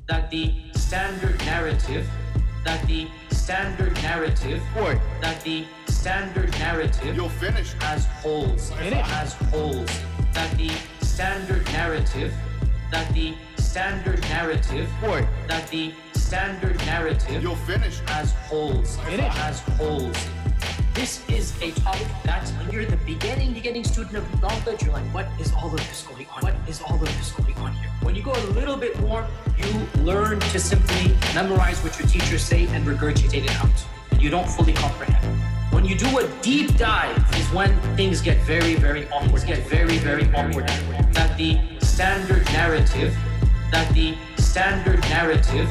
that the standard narrative, that the standard narrative, that the standard narrative, You'll finish. has holes, has holes, that the standard narrative, that the standard narrative, that the standard narrative, You'll finish. has holes, has holes. This is a topic that when you're the beginning student of knowledge, you're like, what is all of this going on? What is all of this going on here? When you go a little bit more, you learn to simply memorize what your teachers say and regurgitate it out. And you don't fully comprehend. When you do a deep dive is when things get very, very awkward. That the standard narrative, that the standard narrative,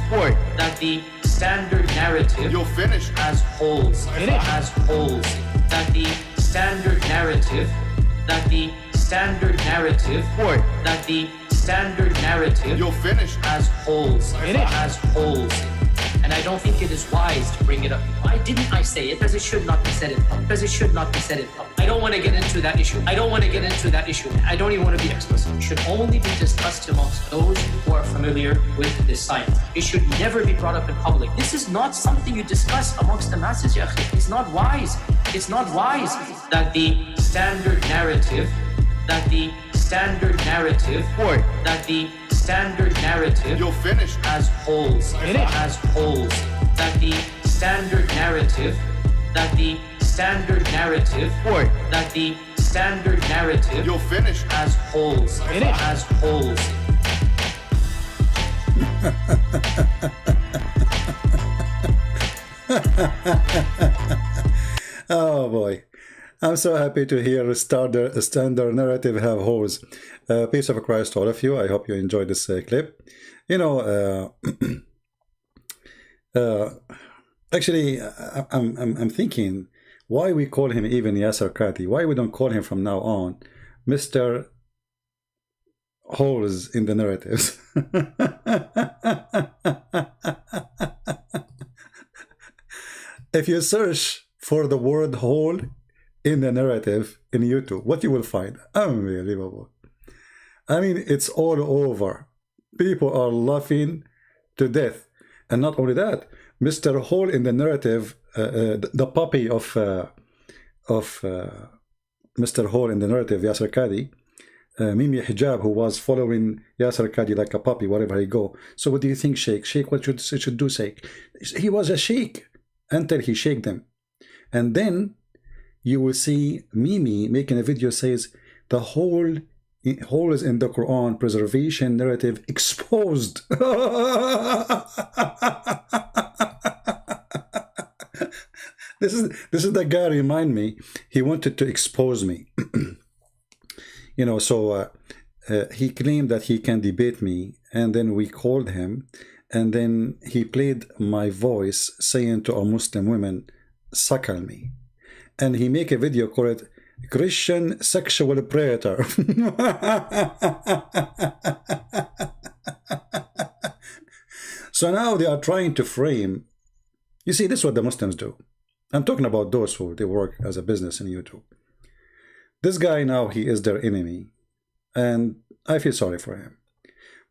that the standard narrative, You'll finish. has holes, has holes, that the standard narrative, that the standard narrative, that the standard narrative, You'll finish. has holes, has holes. And I don't think it is wise to bring it up. Why didn't I say it? Because it should not be said in public. Because it should not be said in public. I don't want to get into that issue. I don't want to get into that issue. I don't even want to be explicit. It should only be discussed amongst those who are familiar with this science. It should never be brought up in public. This is not something you discuss amongst the masses, ya akhi. It's not wise. It's not wise. That the standard narrative, that the standard narrative, that the standard narrative, You'll finish. has holes, has holes, that the standard narrative, that the standard narrative, that the standard narrative, You'll finish. has holes, has holes. Oh boy, I'm so happy to hear a standard narrative have holes. Peace of Christ to all of you. I hope you enjoyed this clip. You know, actually, I'm thinking why we call him even Yasser Qadi. Why we don't call him from now on Mr. Holes in the narratives. If you search for the word hole in the narrative in YouTube, what you will find? Unbelievable. I mean, it's all over. People are laughing to death. And not only that, Mr. Hole in the narrative, the puppy of Mr. Hole in the narrative, Yasser Qadi, Mimi Hijab, who was following Yasser Qadi like a puppy wherever he go. So what do you think, Sheikh? Sheikh, what should do, Sheikh? He was a sheikh until he shaked them. And then you will see Mimi making a video says the hole is in the Quran preservation narrative exposed. This is the guy remind me. He wanted to expose me. You know, so he claimed that he can debate me, and then we called him, and then he played my voice saying to a Muslim women, suckle me. And he make a video called it Christian sexual predator. So now they are trying to frame. You see, this is what the Muslims do. I'm talking about those who they work as a business in YouTube. This guy now, he is their enemy, and I feel sorry for him.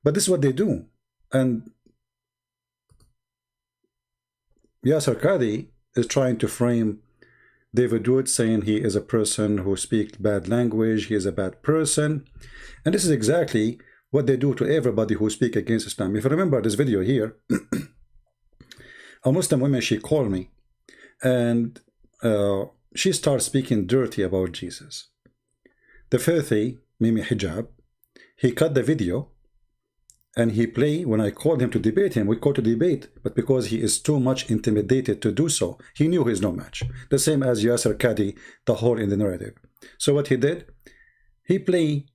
But this is what they do. And Yasser Qadi is trying to frame David Wood, saying he is a person who speaks bad language, he is a bad person. And this is exactly what they do to everybody who speaks against Islam. If you remember this video here, a Muslim woman, she called me, and she starts speaking dirty about Jesus. The filthy Mimi Hijab, he cut the video, and he play, when I called him to debate him, we called to debate, but because he is too much intimidated to do so, he knew he's no match. The same as Yasser Qadi, the hole in the narrative. So what he did, he play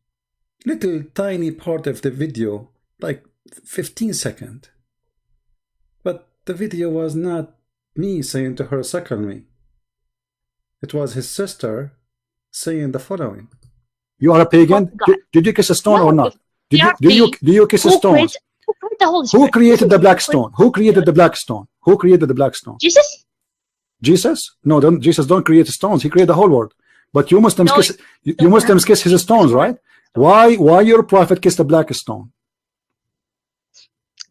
little tiny part of the video, like 15 seconds. But the video was not me saying to her, suckle me. It was his sister saying the following. You are a pagan? Did you kiss a stone or not? Do you kiss a stone? Who created the black stone? Who created the black stone? Who created the black stone? Jesus? Jesus? No, Jesus don't create stones. He created the whole world. But you Muslims kiss you Muslims kiss his stones, right? Why your prophet kissed the black stone?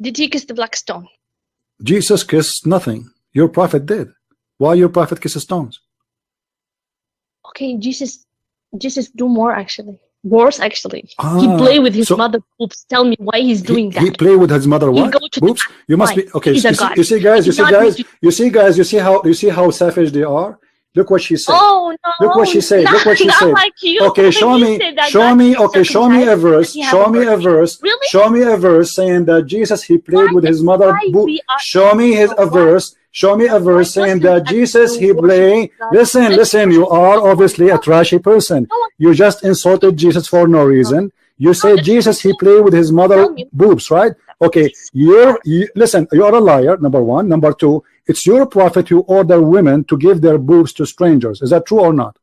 Did he kiss the black stone? Jesus kissed nothing. Your prophet did. Why your prophet kisses stones? Okay, Jesus do more actually. Worse actually. He play with his mother boobs. Tell me why he's doing that. He play with his mother what? Boobs? You must be okay. You see, guys. You see how savage they are. Look what she said. Oh no! Look what she said. Look what she said. Like you. Okay, show me. Okay, show me a verse. Show me a verse. Really? Show me a verse saying that Jesus he played with his mother. Show me a verse. Show me a verse saying that Jesus he played. Listen. You are obviously a trashy person. You just insulted Jesus for no reason. You say Jesus he played with his mother boobs, right? Okay, listen. You are a liar. Number one. Number two. It's your prophet who order women to give their boobs to strangers. Is that true or not?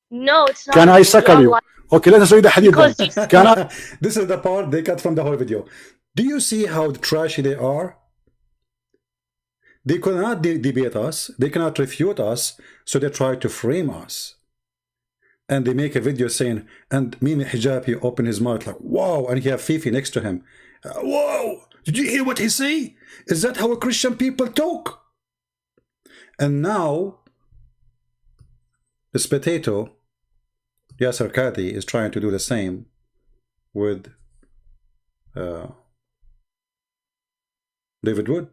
No, it's not. Can I suckle you? Okay, let us read the hadith then. Can I? This is the part they cut from the whole video. Do you see how trashy they are? They cannot debate us. They cannot refute us. So they try to frame us. And they make a video saying, and Mimi Hijab, he opened his mouth like, wow, and he have Fifi next to him. Whoa, did you hear what he say? Is that how Christian people talk? And now, this potato, Yasser Qadi, is trying to do the same with David Wood.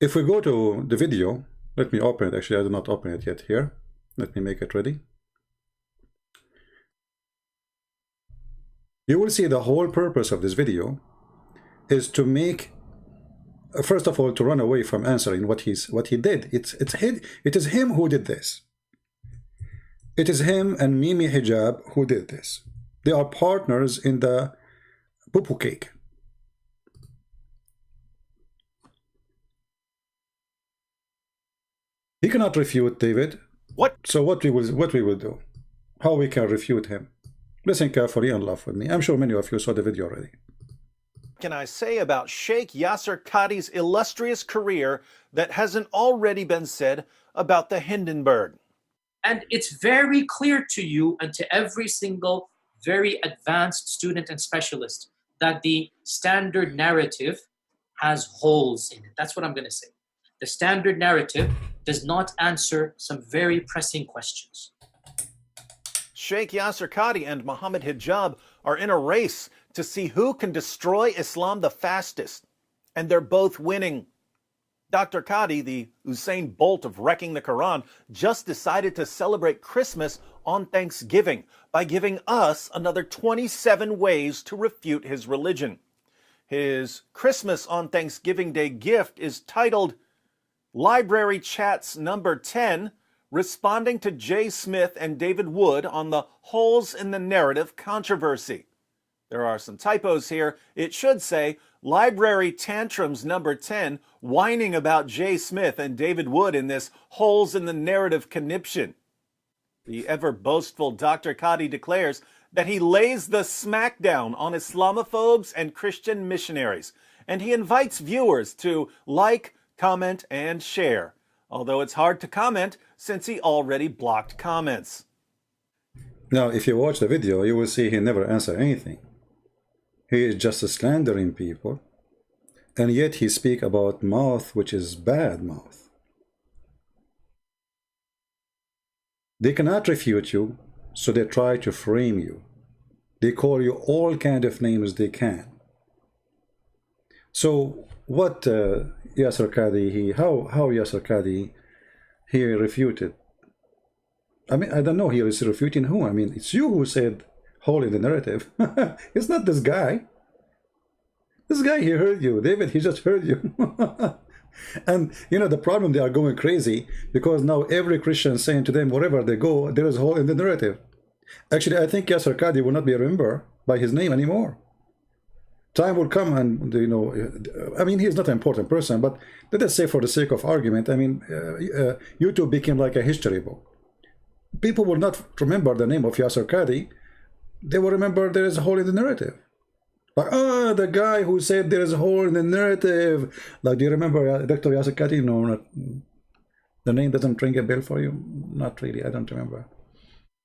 If we go to the video, let me open it. Actually, I did not open it yet here. Let me make it ready. You will see the whole purpose of this video is to make, first of all, to run away from answering what he did. It is him who did this. It is him and Mimi Hijab who did this. They are partners in the poo-poo cake. He cannot refute David. What? So what we will do? How we can refute him? Listen carefully and laugh with me. I'm sure many of you saw the video already. Can I say about Sheikh Yasser Qadi's illustrious career that hasn't already been said about the Hindenburg? And it's very clear to you and to every single very advanced student and specialist that the standard narrative has holes in it. That's what I'm going to say. The standard narrative does not answer some very pressing questions. Sheikh Yasser Qadi and Mohammed Hijab are in a race to see who can destroy Islam the fastest, and they're both winning. Dr. Qadi, the Usain Bolt of wrecking the Quran, just decided to celebrate Christmas on Thanksgiving by giving us another 27 ways to refute his religion. His Christmas on Thanksgiving Day gift is titled Library Chats Number 10, responding to Jay Smith and David Wood on the holes in the narrative controversy. There are some typos here. It should say Library Tantrums Number 10, whining about Jay Smith and David Wood in this holes in the narrative conniption. The ever boastful Dr. Qadi declares that he lays the smackdown on Islamophobes and Christian missionaries, and he invites viewers to like, comment, and share, although it's hard to comment since he already blocked comments. Now, if you watch the video, you will see he never answered anything. He is just slandering people, and yet he speak about mouth, which is bad mouth. They cannot refute you, so they try to frame you. They call you all kind of names they can. So what Yasser Qadi, how Yasser Qadi, he refuted? I mean, I don't know, he is refuting who? I mean, it's you who said hole in the narrative. It's not this guy. This guy, he heard you. David, he just heard you. And, you know, the problem, they are going crazy because now every Christian is saying to them, wherever they go, there is a hole in the narrative. Actually, I think Yasser Qadi will not be remembered by his name anymore. Time will come and, you know, I mean, he's not an important person, but let us say for the sake of argument, I mean, YouTube became like a history book. People will not remember the name of Yasser Qadi. They will remember there is a hole in the narrative. Like, oh, the guy who said there is a hole in the narrative. Like, do you remember Dr. Yasser Qadi? No, not. The name doesn't ring a bell for you? Not really, I don't remember.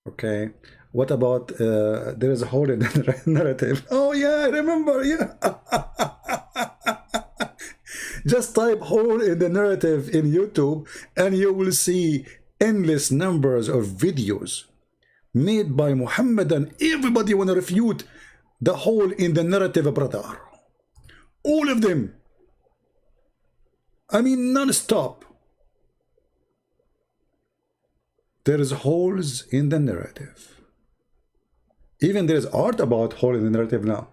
Okay. What about there is a hole in the narrative? Oh yeah, I remember. Yeah. Just type hole in the narrative in YouTube and you will see endless numbers of videos made by Muhammad, and everybody want to refute the hole in the narrative, brother. All of them. I mean, non-stop. There is holes in the narrative. Even there is art about hole in the narrative now.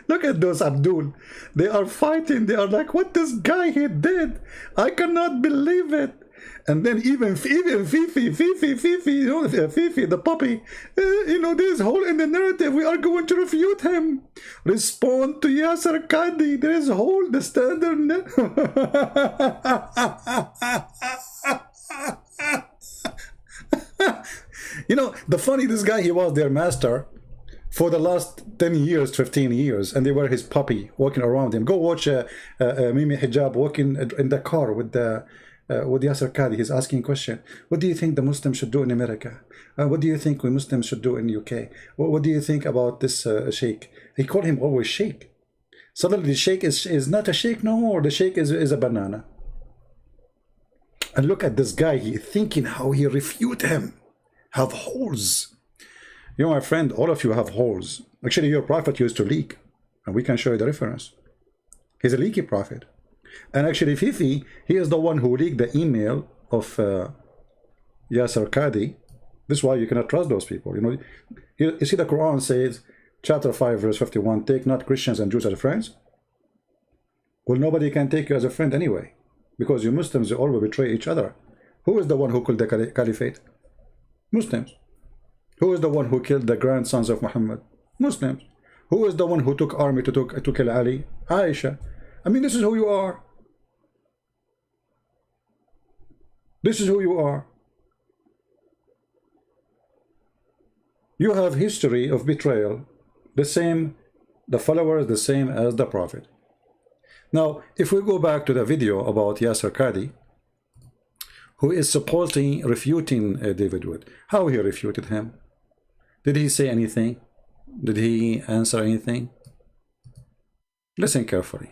Look at those Abdul. They are fighting. They are like, what this guy he did? I cannot believe it. And then even Fifi, you know, Fifi, the puppy, you know, there's hole in the narrative. We are going to refute him. Respond to Yasser Qadi. There is hole, the standard. You know, the funny, this guy, he was their master for the last 10 years, 15 years, and they were his puppy walking around him. Go watch Mimi Hijab walking in the car with Yasser Qadi. He's asking a question. What do you think the Muslims should do in America? What do you think we Muslims should do in UK? What do you think about this sheikh? He called him always sheikh. Suddenly the sheikh is not a sheikh no more. The sheikh is a banana. And look at this guy. He thinking how he refute him. Have holes. You know, my friend, all of you have holes. Actually, your prophet used to leak. And we can show you the reference. He's a leaky prophet. And actually, Fifi, he is the one who leaked the email of Yasser Qadi. This is why you cannot trust those people. You know, you see the Quran says, chapter 5, verse 51, take not Christians and Jews as friends. Well, nobody can take you as a friend anyway. Because you Muslims, you all will betray each other. Who is the one who killed the caliphate? Muslims. Who is the one who killed the grandsons of Muhammad? Muslims. Who is the one who took army to kill Ali? Aisha. I mean, this is who you are. This is who you are. You have history of betrayal, the same, the followers the same as the prophet. Now, if we go back to the video about Yasser Qadi, who is supposedly refuting David Wood, how he refuted him? Did he say anything? Did he answer anything? Listen carefully.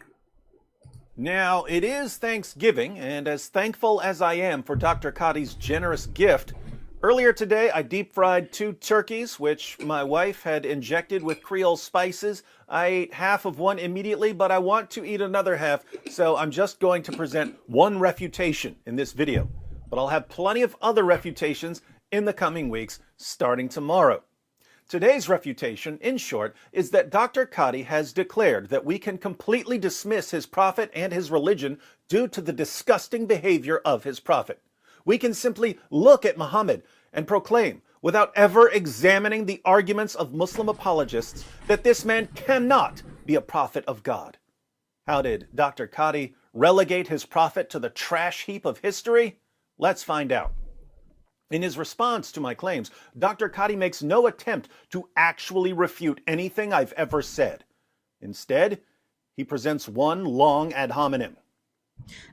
Now, it is Thanksgiving, and as thankful as I am for Dr. Qadi's generous gift, earlier today I deep-fried 2 turkeys, which my wife had injected with Creole spices. I ate half of one immediately, but I want to eat another half, so I'm just going to present one refutation in this video. But I'll have plenty of other refutations in the coming weeks, starting tomorrow. Today's refutation, in short, is that Dr. Qadi has declared that we can completely dismiss his prophet and his religion due to the disgusting behavior of his prophet. We can simply look at Muhammad and proclaim, without ever examining the arguments of Muslim apologists, that this man cannot be a prophet of God. How did Dr. Qadi relegate his prophet to the trash heap of history? Let's find out. In his response to my claims, Dr. Qadi makes no attempt to actually refute anything I've ever said. Instead, he presents one long ad hominem.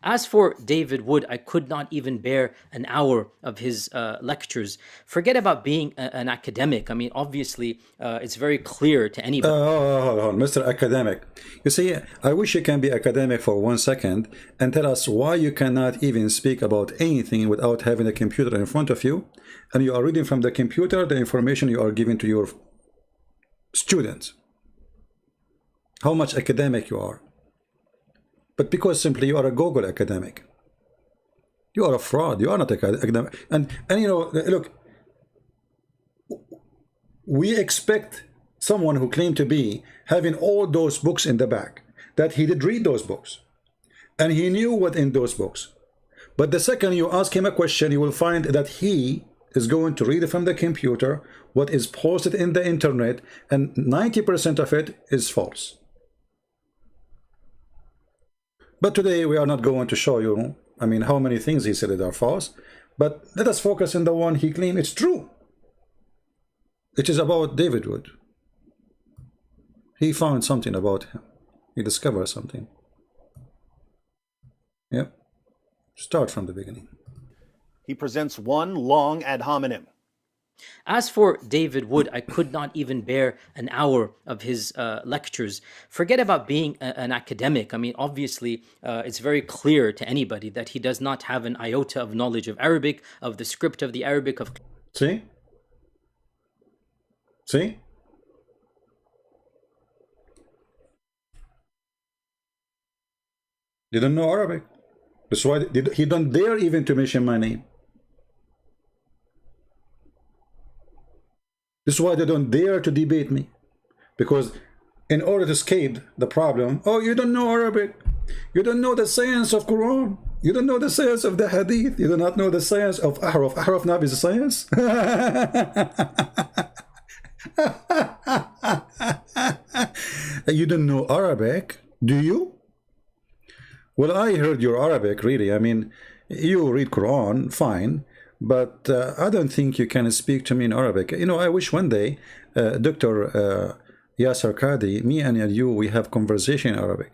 As for David Wood, I could not even bear an hour of his lectures. Forget about being an academic. I mean, obviously, it's very clear to anybody. Hold on, Mr. Academic. You see, I wish you can be academic for 1 second and tell us why you cannot even speak about anything without having a computer in front of you, and you are reading from the computer the information you are giving to your students. How much academic you are. But because simply you are a Google academic. You are a fraud. You are not academic. And you know, look, we expect someone who claimed to be having all those books in the back, that he did read those books. And he knew what in those books. But the second you ask him a question, you will find that he is going to read from the computer what is posted in the internet, and 90% of it is false. But today we are not going to show you, I mean, how many things he said that are false, but let us focus on the one he claimed it's true. It is about David Wood. He found something about him. He discovered something. Yep. Start from the beginning. He presents one long ad hominem. As for David Wood, I could not even bear an hour of his lectures. Forget about being an academic. I mean, obviously, it's very clear to anybody that he does not have an iota of knowledge of Arabic, of the script of the Arabic, of... See? See? They don't know Arabic. That's why he don't dare even to mention my name. This is why they don't dare to debate me. Because in order to escape the problem, oh, you don't know Arabic. You don't know the science of Quran. You don't know the science of the Hadith. You do not know the science of Ahraf. Ahraf Nabi is a science. You don't know Arabic, do you? Well, I heard your Arabic, really. I mean, you read Quran, fine. But I don't think you can speak to me in Arabic. You know, I wish one day, Dr. Yasser Qadi, me and you, we have conversation in Arabic.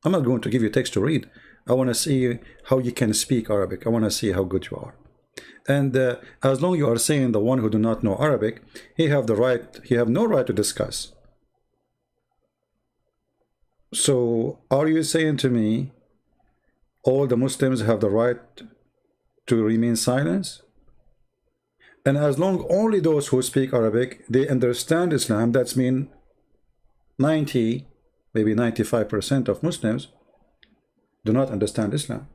I'm not going to give you text to read. I want to see how you can speak Arabic. I want to see how good you are. And as long as you are saying the one who do not know Arabic, he have no right to discuss. So are you saying to me all the Muslims have the right to remain silent? And as long only those who speak Arabic, they understand Islam, that's mean 90, maybe 95% of Muslims do not understand Islam.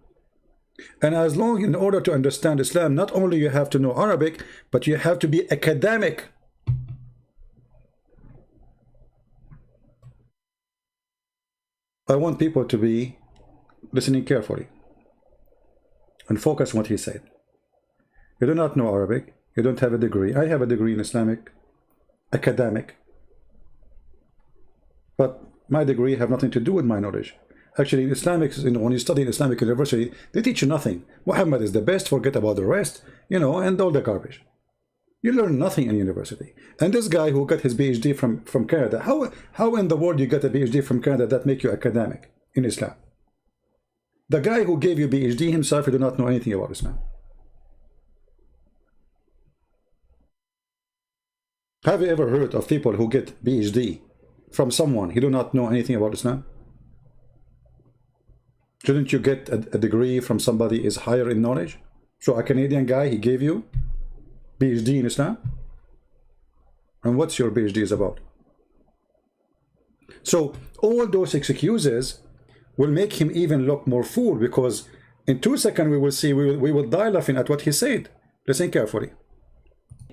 And as long, in order to understand Islam, not only you have to know Arabic, but you have to be academic. I want people to be listening carefully and focus on what he said. You do not know Arabic. You don't have a degree. I have a degree in Islamic, academic. But my degree have nothing to do with my knowledge. Actually, in Islamic, when you study in Islamic university, they teach you nothing. Muhammad is the best, forget about the rest, you know, and all the garbage. You learn nothing in university. And this guy who got his PhD from Canada, how in the world you get a PhD from Canada that make you academic in Islam? The guy who gave you PhD himself, he do not know anything about Islam. Have you ever heard of people who get PhD from someone he do not know anything about Islam? Shouldn't you get a degree from somebody is higher in knowledge? So a Canadian guy, he gave you PhD in Islam? And what's your PhD is about? So all those excuses will make him even look more fool, because in 2 seconds we will see, we will die laughing at what he said. Listen carefully.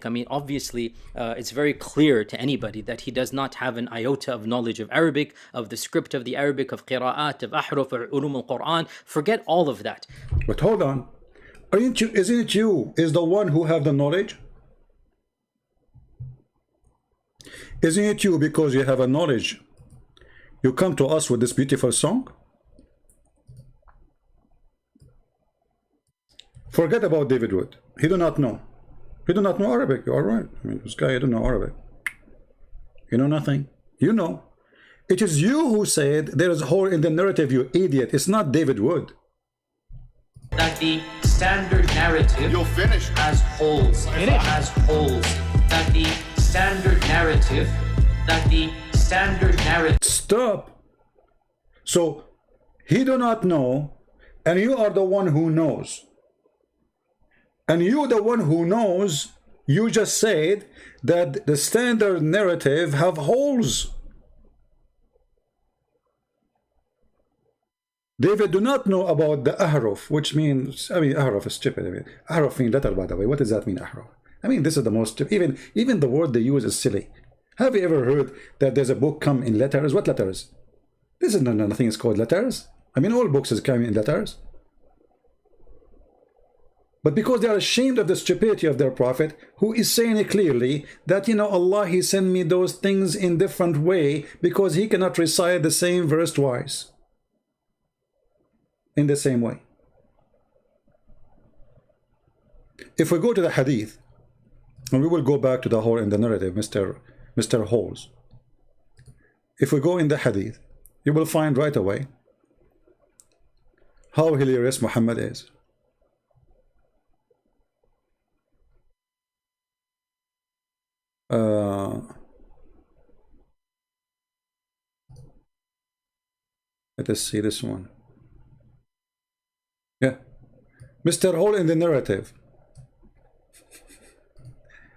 I mean, obviously, it's very clear to anybody that he does not have an iota of knowledge of Arabic, of the script of the Arabic, of qira'at, of ahruf, or ulum al-Quran. Forget all of that. But hold on. Isn't it you is the one who have the knowledge? Isn't it you, because you have a knowledge, you come to us with this beautiful song? Forget about David Wood. He do not know. He do not know Arabic. You are right. I mean, this guy, you don't know Arabic. You know nothing. You know. It is you who said there is a hole in the narrative, you idiot. It's not David Wood. That the standard narrative has holes in it. Has holes. That the standard narrative. Stop. So he do not know, and you are the one who knows. And you, the one who knows, you just said that the standard narrative have holes. David do not know about the ahruf, which means, I mean, ahruf is stupid. I mean, ahruf means letter, by the way. What does that mean, ahruf? I mean, this is the most, even the word they use is silly. Have you ever heard that there's a book come in letters? What letters? This is nothing is called letters. I mean, all books is coming in letters. But because they are ashamed of the stupidity of their prophet, who is saying it clearly that, you know, Allah, he sent me those things in different way because he cannot recite the same verse twice in the same way. If we go to the hadith, and we will go back to the whole in the narrative, Mr. Holes. If we go in the hadith, you will find right away how hilarious Muhammad is. Let us see this one. Yeah. Mr. Hole in the narrative.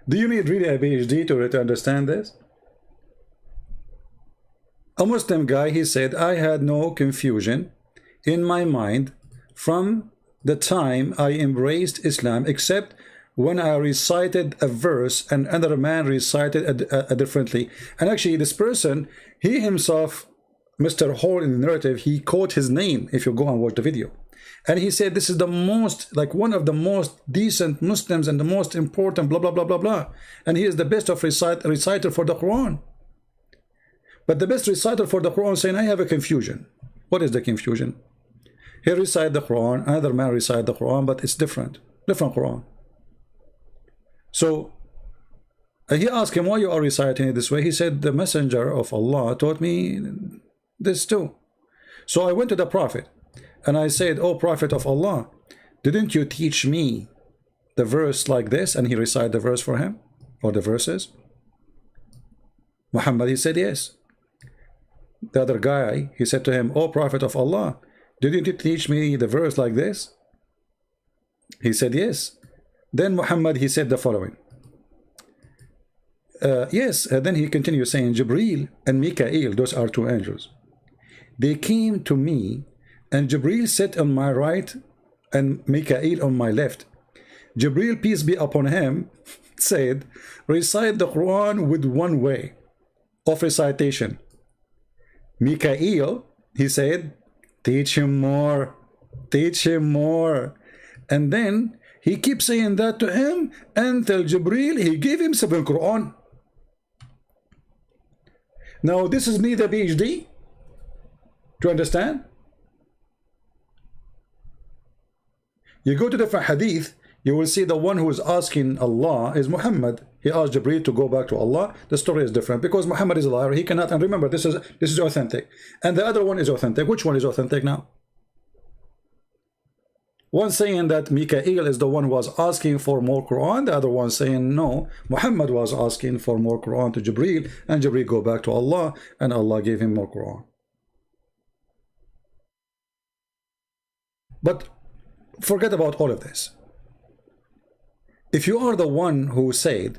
Do you need really a PhD to understand this? A Muslim guy, he said, I had no confusion in my mind from the time I embraced Islam, except when I recited a verse and another man recited a differently. And actually, this person, he himself, Mr. Hole in the narrative, he quote his name if you go and watch the video. And he said, this is the most, like one of the most decent Muslims and the most important, blah, blah, blah, blah, blah. And he is the best of reciter for the Quran. But the best reciter for the Quran saying, I have a confusion. What is the confusion? He recite the Quran, another man recite the Quran, but it's different. Different Quran. So he asked him, why you are reciting it this way? He said, the messenger of Allah taught me this too. So I went to the Prophet and I said, oh Prophet of Allah, didn't you teach me the verse like this? And he recited the verse for him, or the verses. Muhammad, he said yes. The other guy, he said to him, oh Prophet of Allah, didn't you teach me the verse like this? He said yes. Then Muhammad, he said the following. Yes, then he continued saying, Jibreel and Mikael, those are two angels. They came to me, and Jibreel sat on my right and Mikael on my left. Jibreel, peace be upon him, said, recite the Quran with one way of recitation. Mikael, he said, teach him more, teach him more. And then he keeps saying that to him until Jibreel, he gave him 7 Quran. Now, this is neither PhD. Do you understand? You go to different hadith, you will see the one who is asking Allah is Muhammad. He asked Jibreel to go back to Allah. The story is different because Muhammad is a liar. He cannot, and remember, this is authentic. And the other one is authentic. Which one is authentic now? One saying that Mikael is the one who was asking for more Quran. The other one saying no, Muhammad was asking for more Quran to Jibreel, and Jibreel go back to Allah, and Allah gave him more Quran. But forget about all of this. If you are the one who said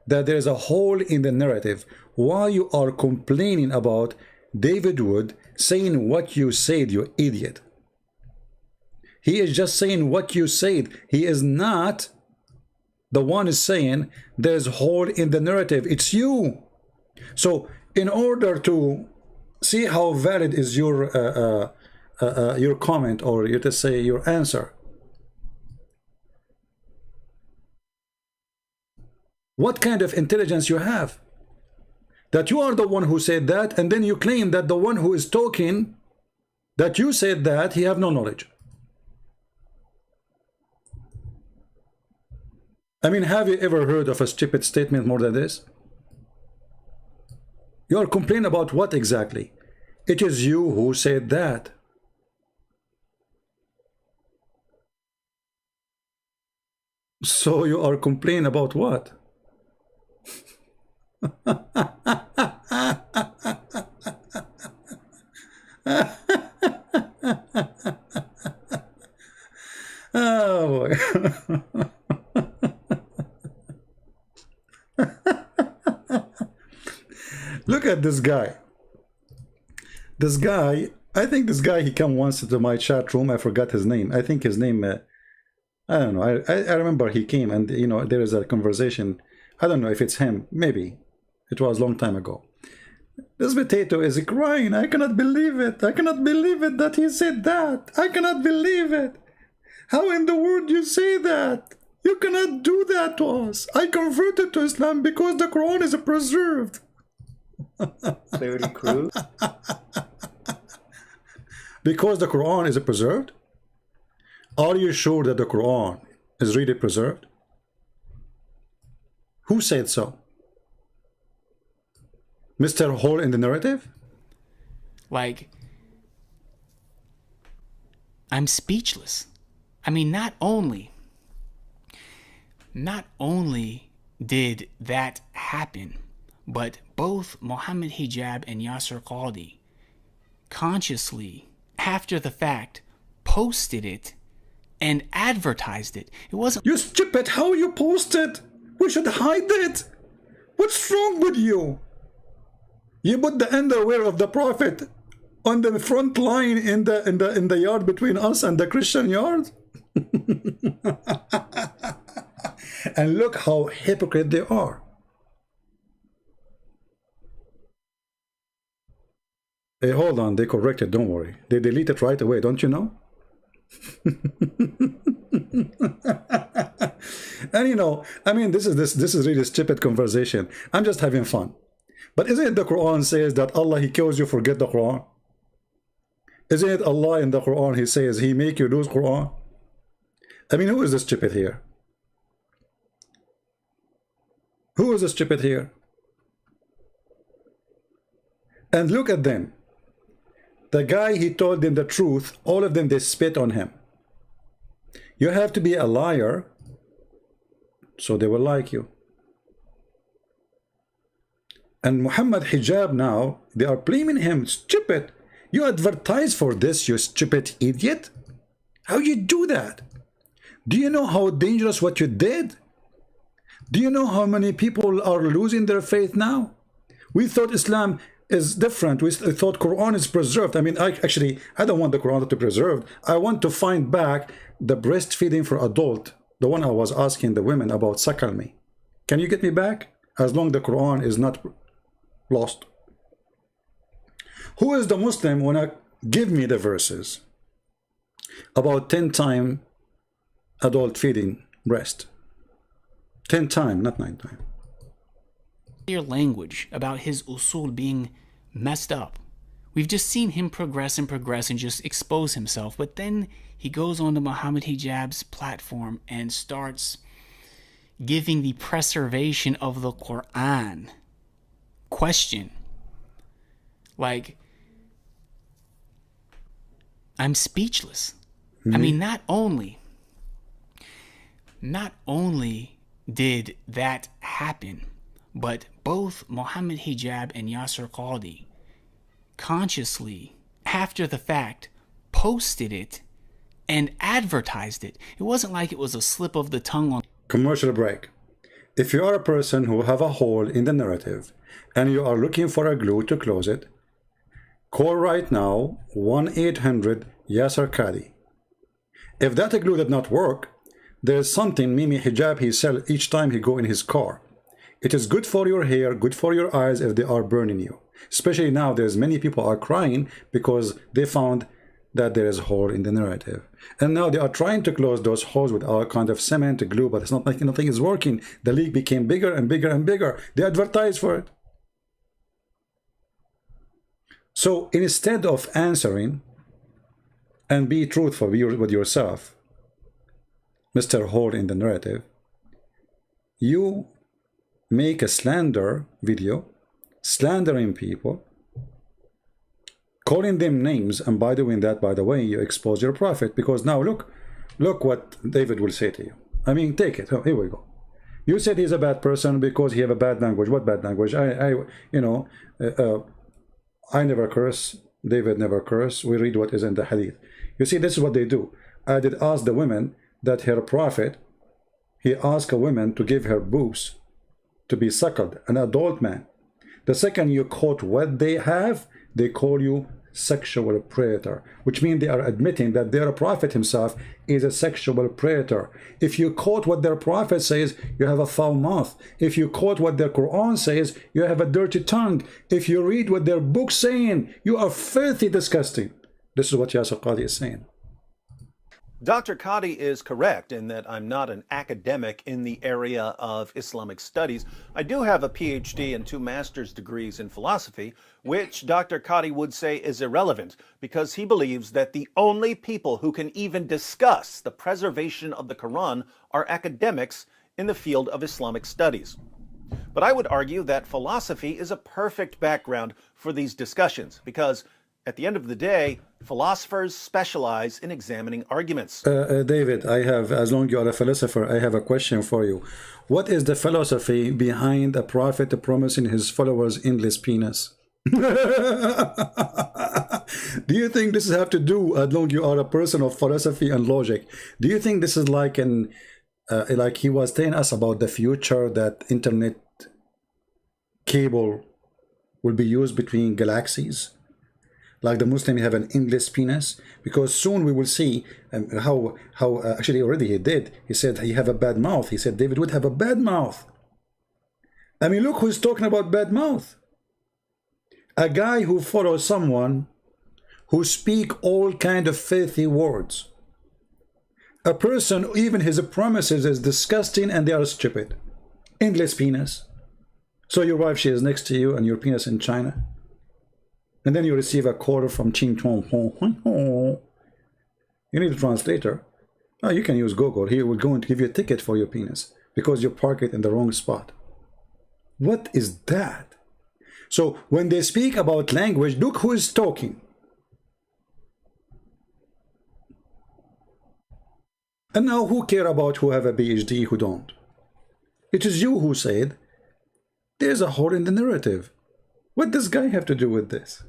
that there is a hole in the narrative, why you are complaining about David Wood saying what you said, you idiot? He is just saying what you said. He is not the one is saying there's a hole in the narrative. It's you. So in order to see how valid is your comment, or you just say your answer, what kind of intelligence you have? That you are the one who said that, and then you claim that the one who is talking, that you said that, he have no knowledge. I mean, have you ever heard of a stupid statement more than this? You are complaining about what exactly? It is you who said that. So you are complaining about what? Oh boy. Look at this guy. This guy, I think this guy, he came once into my chat room. I forgot his name. I think his name, I don't know. I remember he came, and you know, there is a conversation. I don't know if it's him. Maybe. It was a long time ago. This potato is crying. I cannot believe it. I cannot believe it that he said that. I cannot believe it. How in the world you say that? You cannot do that to us. I converted to Islam because the Quran is preserved. Very crude. Because the Quran is preserved? Are you sure that the Quran is really preserved? Who said so? Mr. Hole in the narrative? Like, I'm speechless. I mean, not only did that happen, but both Mohammed Hijab and Yasser Qadi consciously, after the fact, posted it and advertised it. It wasn't... You stupid, how you post it? We should hide it. What's wrong with you? You put the underwear of the Prophet on the front line in the yard between us and the Christian yard? And look how hypocrite they are. Hey, hold on, they corrected, don't worry. They delete it right away, don't you know? And you know, I mean, this is really stupid conversation. I'm just having fun. But isn't it the Quran says that Allah, He kills you, forget the Quran? Isn't it Allah in the Quran, He says He make you lose Quran? I mean, who is the stupid here? Who is the stupid here? And look at them. The guy, he told them the truth. All of them, they spit on him. You have to be a liar, so they will like you. And Muhammad Hijab now, they are blaming him. Stupid. You advertise for this, you stupid idiot. How you do that? Do you know how dangerous what you did? Do you know how many people are losing their faith now? We thought Islam is different. We thought Quran is preserved. I mean, I don't want the Quran to be preserved. I want to find back the breastfeeding for adult, the one I was asking the women about, suckle me. Can you get me back? As long as the Quran is not lost. Who is the Muslim when I give me the verses about 10 times adult feeding breast? 10 times, not 9 times. Your language about his usul being messed up. We've just seen him progress and progress and just expose himself, but then he goes on to Muhammad Hijab's platform and starts giving the preservation of the Quran question. Like, I'm speechless. I mean, not only did that happen, but both Mohammed Hijab and Yasser Qadi consciously, after the fact, posted it and advertised it. It wasn't like it was a slip of the tongue on... Commercial break. If you are a person who have a hole in the narrative and you are looking for a glue to close it, call right now 1-800-YASSER Qadi. If that glue did not work, there is something Mimi Hijab he sell each time he go in his car. It is good for your hair, good for your eyes if they are burning you. Especially now, there's many people are crying because they found that there is a hole in the narrative. And now they are trying to close those holes with all kind of cement, glue, but it's not like nothing is working. The leak became bigger and bigger and bigger. They advertise for it. So instead of answering and be truthful with yourself, Mr. Hole in the narrative, you make a slander video, slandering people, calling them names, and by doing that, by the way, you expose your prophet, because now look what David will say to you. I mean, take it. Oh, here we go. You said he's a bad person because he have a bad language. What bad language? I never curse. David never curse. We read what is in the hadith. You see, this is what they do. I did ask the women that her prophet, he asked a woman to give her boobs to be suckled, an adult man. The second you quote what they have, they call you sexual predator, which means they are admitting that their prophet himself is a sexual predator. If you quote what their prophet says, you have a foul mouth. If you quote what their Quran says, you have a dirty tongue. If you read what their book's saying, you are filthy disgusting. This is what Yasser Qadi is saying. Dr. Qadi is correct in that I'm not an academic in the area of Islamic studies. I do have a PhD and 2 master's degrees in philosophy, which Dr. Qadi would say is irrelevant because he believes that the only people who can even discuss the preservation of the Quran are academics in the field of Islamic studies. But I would argue that philosophy is a perfect background for these discussions because At the end of the day, philosophers specialize in examining arguments. David, I have, as long as you are a philosopher, I have a question for you. What is the philosophy behind a prophet promising his followers endless penis? Do you think this have to do, as long as you are a person of philosophy and logic, do you think this is like an, like he was telling us about the future, that internet cable will be used between galaxies? Like the Muslim have an endless penis, because soon we will see how actually already he did. He said he have a bad mouth. He said David would have a bad mouth. I mean, look who's talking about bad mouth. A guy who follows someone who speak all kind of filthy words. A person, even his promises is disgusting and they are stupid. Endless penis. So your wife, she is next to you and your penis in China. And then you receive a call from Ching Chong. You need a translator. Oh, you can use Google. Here we're going to give you a ticket for your penis because you park it in the wrong spot. What is that? So when they speak about language, look who is talking. And now who care about who have a PhD, who don't? It is you who said there's a hole in the narrative. What does guy have to do with this?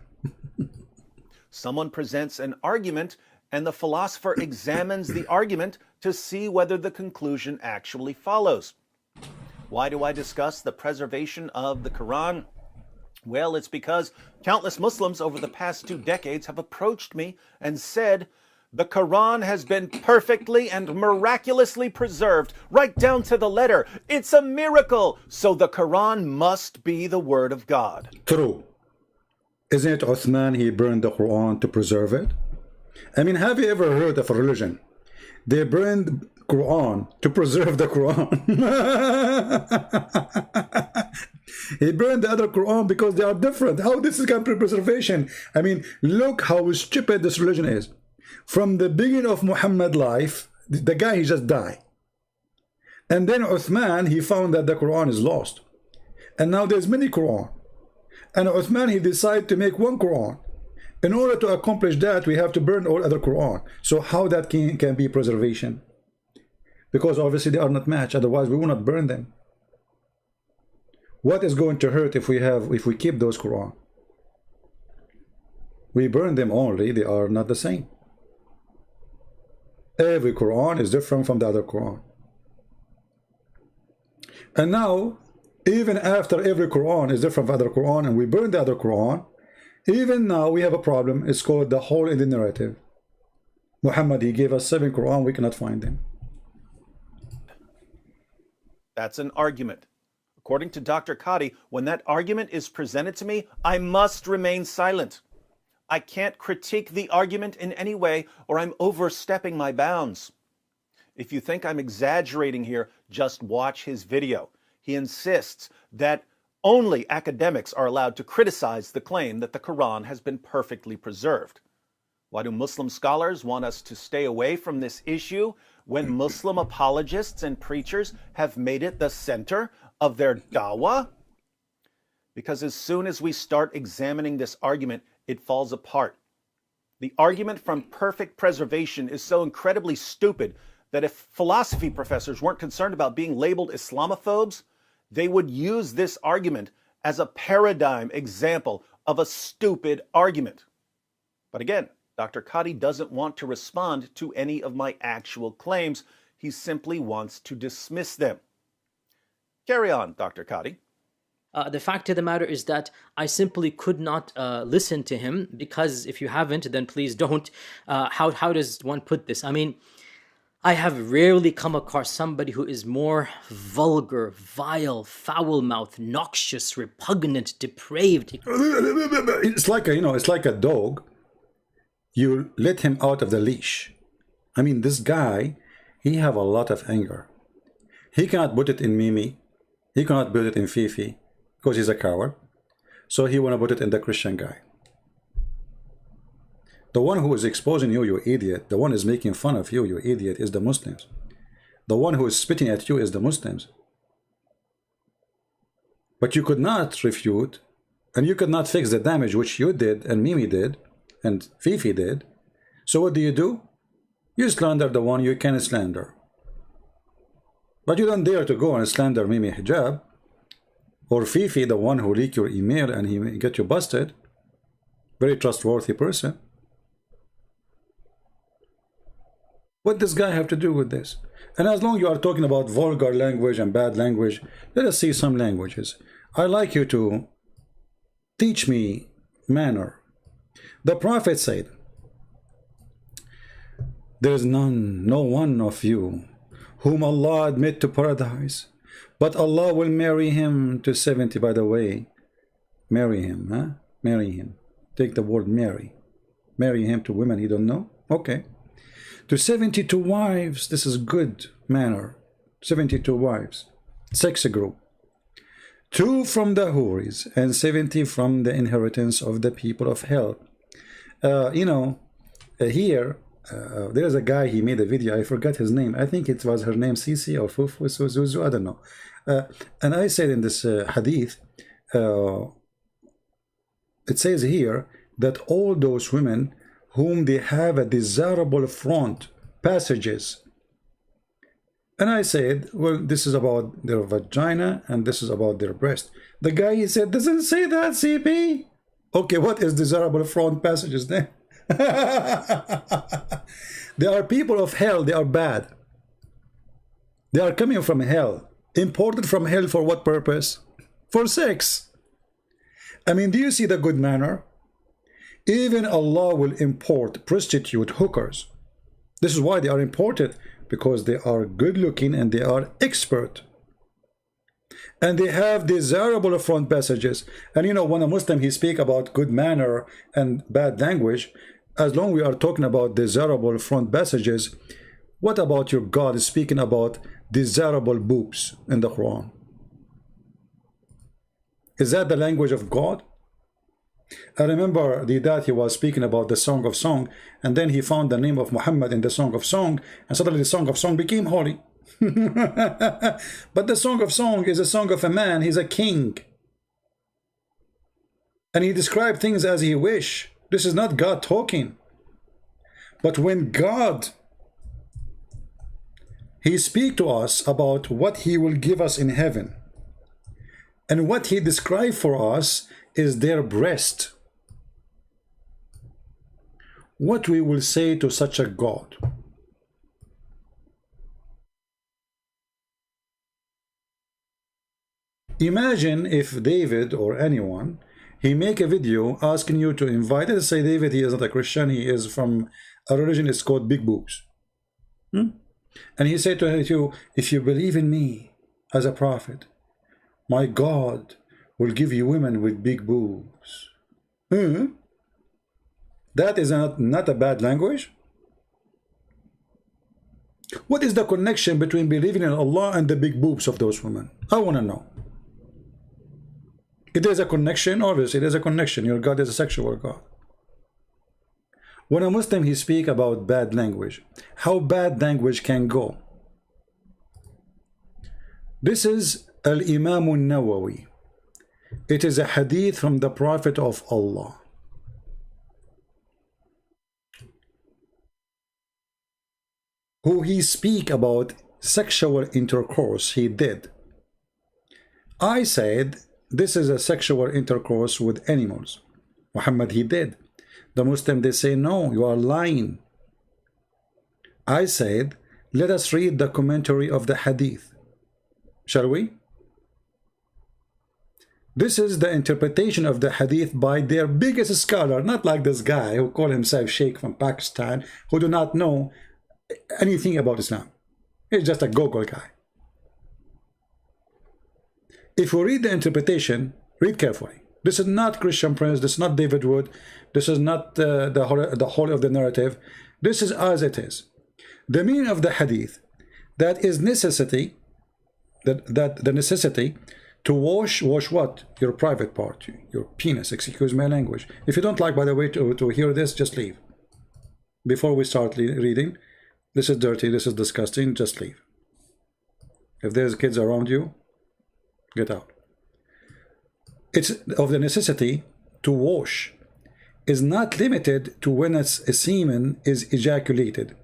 Someone presents an argument, and the philosopher examines the argument to see whether the conclusion actually follows. Why do I discuss the preservation of the Quran? Well, it's because countless Muslims over the past 2 decades have approached me and said, the Quran has been perfectly and miraculously preserved, right down to the letter. It's a miracle. So the Quran must be the word of God. True. Isn't it Uthman, he burned the Quran to preserve it? I mean, have you ever heard of a religion? They burned Quran to preserve the Quran. He burned the other Quran because they are different. How this is going to be preservation? I mean, look how stupid this religion is. From the beginning of Muhammad's life, the guy, he just died. And then Uthman, he found that the Quran is lost. And now there's many Quran. And Uthman, he decided to make one Quran. In order to accomplish that, we have to burn all other Quran. So how that can be preservation? Because obviously they are not matched. Otherwise, we will not burn them. What is going to hurt if we keep those Quran? We burn them only. They are not the same. Every Quran is different from the other Quran. And now, even after every Quran is different from other Quran and we burn the other Quran, even now we have a problem. It's called the hole in the narrative. Muhammad, he gave us 7 Quran, we cannot find them. That's an argument. According to Dr. Qadi, when that argument is presented to me, I must remain silent. I can't critique the argument in any way or I'm overstepping my bounds. If you think I'm exaggerating here, just watch his video. He insists that only academics are allowed to criticize the claim that the Quran has been perfectly preserved. Why do Muslim scholars want us to stay away from this issue when Muslim apologists and preachers have made it the center of their dawah? Because as soon as we start examining this argument, it falls apart. The argument from perfect preservation is so incredibly stupid that if philosophy professors weren't concerned about being labeled Islamophobes, they would use this argument as a paradigm example of a stupid argument. But again, Dr. Qadi doesn't want to respond to any of my actual claims. He simply wants to dismiss them. Carry on, Dr. Qadi. The fact of the matter is that I simply could not listen to him because if you haven't, then please don't. How does one put this? I mean, I have rarely come across somebody who is more vulgar, vile, foul-mouthed, noxious, repugnant, depraved. It's like it's like a dog. You let him out of the leash. I mean, this guy, he have a lot of anger. He cannot put it in Mimi. He cannot put it in Fifi because he's a coward. So he want to put it in the Christian guy. The one who is exposing you, you idiot, the one who is making fun of you, you idiot, is the Muslims. The one who is spitting at you is the Muslims. But you could not refute, and you could not fix the damage which you did and Mimi did and Fifi did. So what do? You slander the one you can slander. But you don't dare to go and slander Mimi Hijab or Fifi, the one who leaked your email and he get you busted. Very trustworthy person. What does guy have to do with this? And as long as you are talking about vulgar language and bad language, let us see some languages. I like you to teach me manner. The Prophet said, there is no one of you whom Allah admit to paradise, but Allah will marry him to 70. By the way, marry him, huh? Marry him. Take the word marry. Marry him to women you don't know? Okay. To 72 wives. This is good manner. 72 wives. Sex group. 2 from the houris and 70 from the inheritance of the people of hell. Here there's a guy, he made a video, I forgot his name, I think it was her name Sisi or Fufu Zuzu, I don't know. And I said in this hadith, it says here that all those women whom they have a desirable front passages, and I said, well, this is about their vagina and this is about their breast. The guy, he said, doesn't say that, CP. Okay, what is desirable front passages then? They are people of hell. They are bad. They are coming from hell, imported from hell. For what purpose? For sex. I mean, do you see the good manner? Even Allah will import prostitute hookers. This is why they are imported, because they are good looking and they are expert. And they have desirable front passages. And you know, when a Muslim, he speak about good manner and bad language, as long as we are talking about desirable front passages, what about your God is speaking about desirable boobs in the Quran? Is that the language of God? I remember that he was speaking about the Song of Song, and then he found the name of Muhammad in the Song of Song, and suddenly the Song of Song became holy. But the Song of Song is a song of a man. He's a king, and he described things as he wish. This is not God talking. But when God, he speak to us about what he will give us in heaven, and what he described for us is their breast, what we will say to such a God? Imagine if David or anyone, he make a video asking you to invite, let's say David, he is not a Christian, he is from a religion, it's called Big Boobs. And he said to you, if you believe in me as a prophet, my God will give you women with big boobs. That is not a bad language. What is the connection between believing in Allah and the big boobs of those women? I want to know. If there's a connection, obviously there's a connection. Your God is a sexual God. When a Muslim, he speak about bad language, how bad language can go. This is Al-Imam al-Nawawi. It is a hadith from the Prophet of Allah. Who he speak about sexual intercourse he did. I said this is a sexual intercourse with animals. Muhammad, he did. The Muslim, they say no, you are lying. I said let us read the commentary of the hadith. Shall we? This is the interpretation of the hadith by their biggest scholar, not like this guy who call himself Sheikh from Pakistan, who do not know anything about Islam. He's just a Google guy. If we read the interpretation, read carefully. This is not Christian Prince, this is not David Wood, this is not the whole of the narrative. This is as it is. The meaning of the hadith, that is necessity, that the necessity to wash what? Your private part, your penis, excuse my language. If you don't like, by the way, to hear this, just leave. Before we start reading, this is dirty, this is disgusting, just leave. If there's kids around you, get out. It's of the necessity to wash is not limited to when a semen is ejaculated.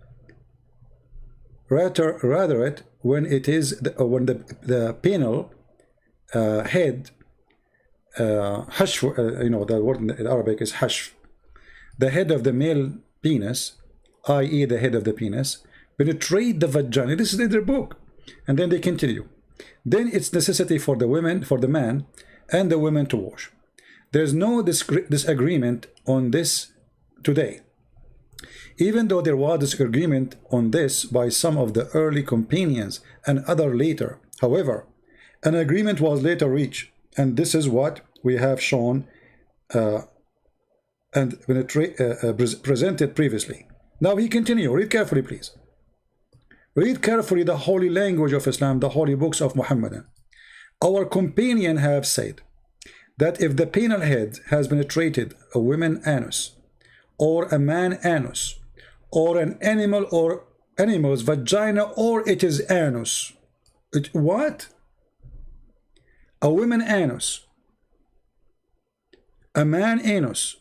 Rather it when it is when the penile head hashf, you know, the word in Arabic is hashf, the head of the male penis, i.e. the head of the penis, penetrate the vagina. This is in their book. And then they continue. Then it's necessity for the women, for the man and the women to wash. There's no disagreement on this today, even though there was disagreement on this by some of the early companions and other later. However, an agreement was later reached, and this is what we have shown and presented previously. Now he continues. Read carefully, please. Read carefully the holy language of Islam, the holy books of Muhammad. Our companion have said that if the penile head has penetrated a woman anus, or a man anus, or an animal or animal's vagina, or it is anus. What? A woman anus, a man anus,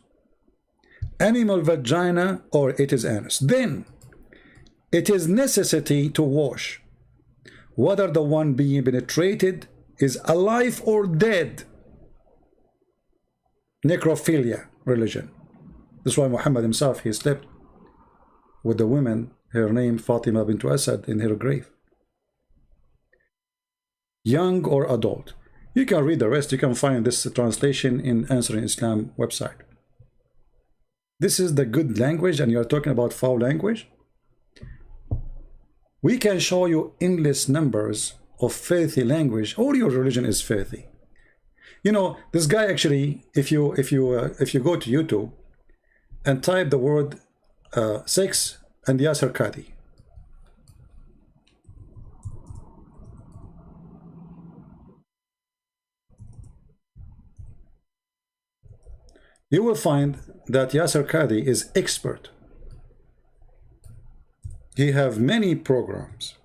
animal vagina, or it is anus. Then it is necessity to wash, whether the one being penetrated is alive or dead. Necrophilia religion. That's why Muhammad himself, he slept with the woman, her name Fatima bint Asad, in her grave. Young or adult. You can read the rest. You can find this translation in Answering Islam website. This is the good language, and you are talking about foul language. We can show you endless numbers of filthy language. All your religion is filthy. You know, this guy actually, if you go to YouTube and type the word sex and Yasser Qadi, you will find that Yasser Qadi is expert. He have many programs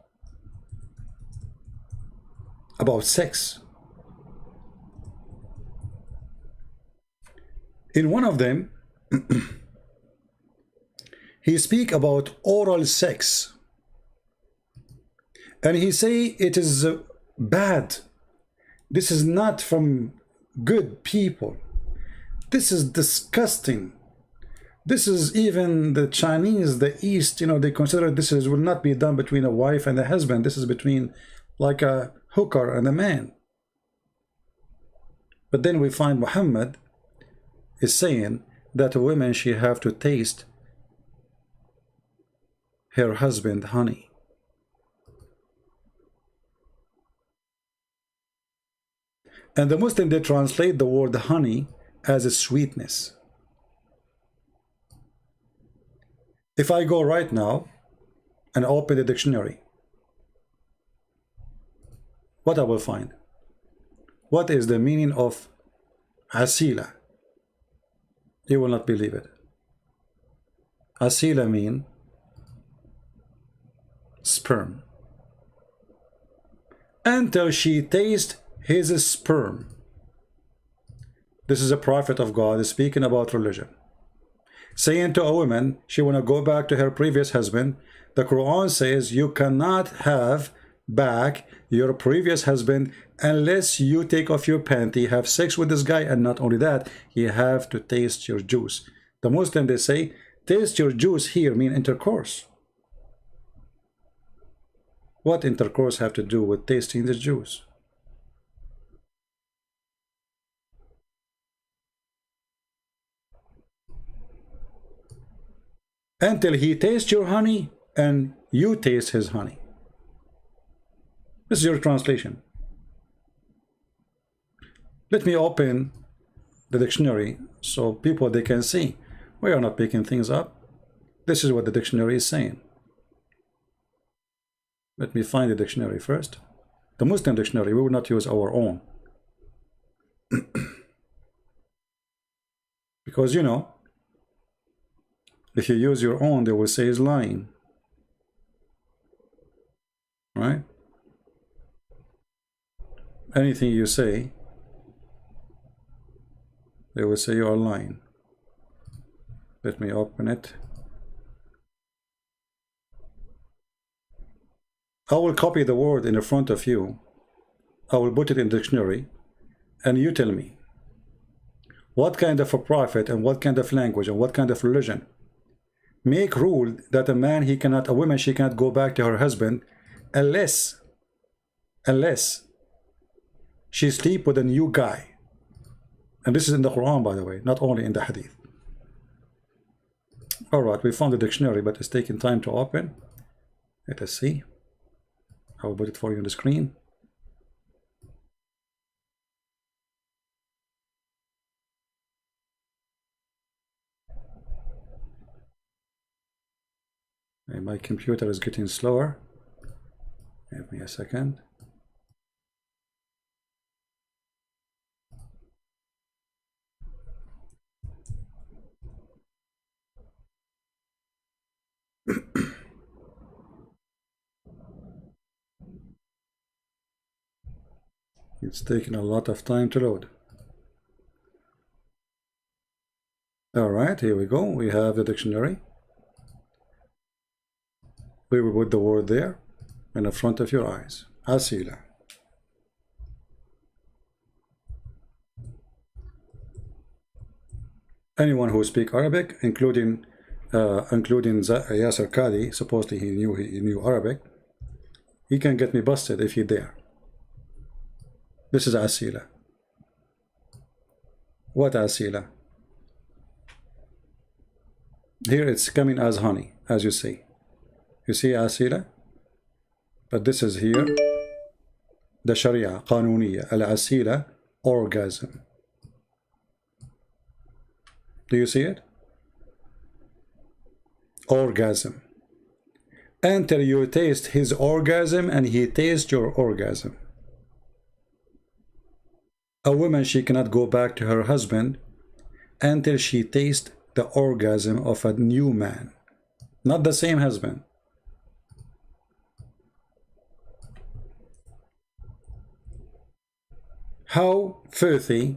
about sex. In one of them, he speak about oral sex, and he say it is bad. This is not from good people. This is disgusting. This is even the Chinese, the East, you know, they consider this will not be done between a wife and a husband. This is between like a hooker and a man. But then we find Muhammad is saying that a woman, she have to taste her husband honey. And the Muslim, they translate the word honey as a sweetness. If I go right now and open the dictionary, what I will find? What is the meaning of asila? You will not believe it. Asila mean sperm. Until she tastes his sperm. This is a prophet of God speaking about religion, saying to a woman she want to go back to her previous husband. The Quran says you cannot have back your previous husband unless you take off your panty, have sex with this guy, and not only that, you have to taste your juice. The Muslim, they say taste your juice here mean intercourse. What intercourse have to do with tasting the juice? Until he tastes your honey and you taste his honey. This is your translation. Let me open the dictionary so people, they can see. We are not picking things up. This is what the dictionary is saying. Let me find the dictionary first. The Muslim dictionary, we will not use our own. Because, you know, if you use your own, they will say is lying. Right? Anything you say, they will say you are lying. Let me open it. I will copy the word in front of you. I will put it in the dictionary, and you tell me what kind of a prophet and what kind of language and what kind of religion make rule that a man a woman she cannot go back to her husband unless she sleep with a new guy. And this is in the Quran, by the way, not only in the Hadith. All right, we found the dictionary, but it's taking time to open. Let us see. I will put it for you on the screen. And my computer is getting slower. Give me a second. It's taking a lot of time to load. All right, here we go. We have the dictionary. We will put the word there in the front of your eyes. Asila. Anyone who speaks Arabic, including Yasser Qadi, supposedly he knew Arabic, he can get me busted if he dare. This is Asila. What Asila? Here it's coming as honey, as you see. You see Asila? But this is here the Sharia, Qanuniya, Al-Asila, orgasm. Do you see it? Orgasm. Until you taste his orgasm and he tastes your orgasm. A woman, she cannot go back to her husband until she tastes the orgasm of a new man, not the same husband. How filthy,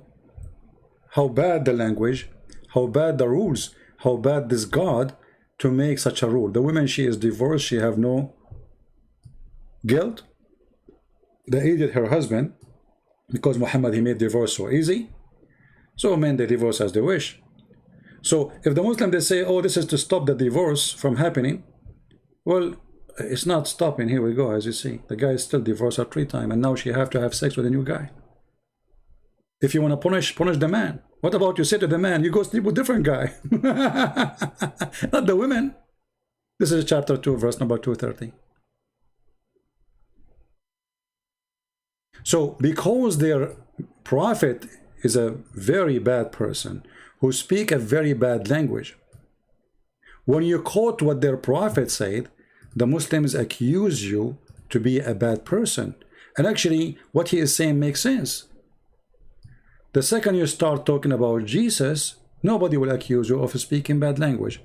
how bad the language, how bad the rules, how bad this God to make such a rule. The woman, she is divorced, she have no guilt. They aided her husband because Muhammad, he made divorce so easy. So men, they divorce as they wish. So if the Muslim, they say, oh, this is to stop the divorce from happening, well, it's not stopping. Here we go, as you see. The guy is still divorced her 3 times, and now she have to have sex with a new guy. If you want to punish the man. What about you say to the man, you go sleep with a different guy? Not the women. This is chapter 2, verse number 230. So because their prophet is a very bad person who speak a very bad language, when you quote what their prophet said, the Muslims accuse you to be a bad person. And actually what he is saying makes sense. The second you start talking about Jesus, nobody will accuse you of speaking bad language.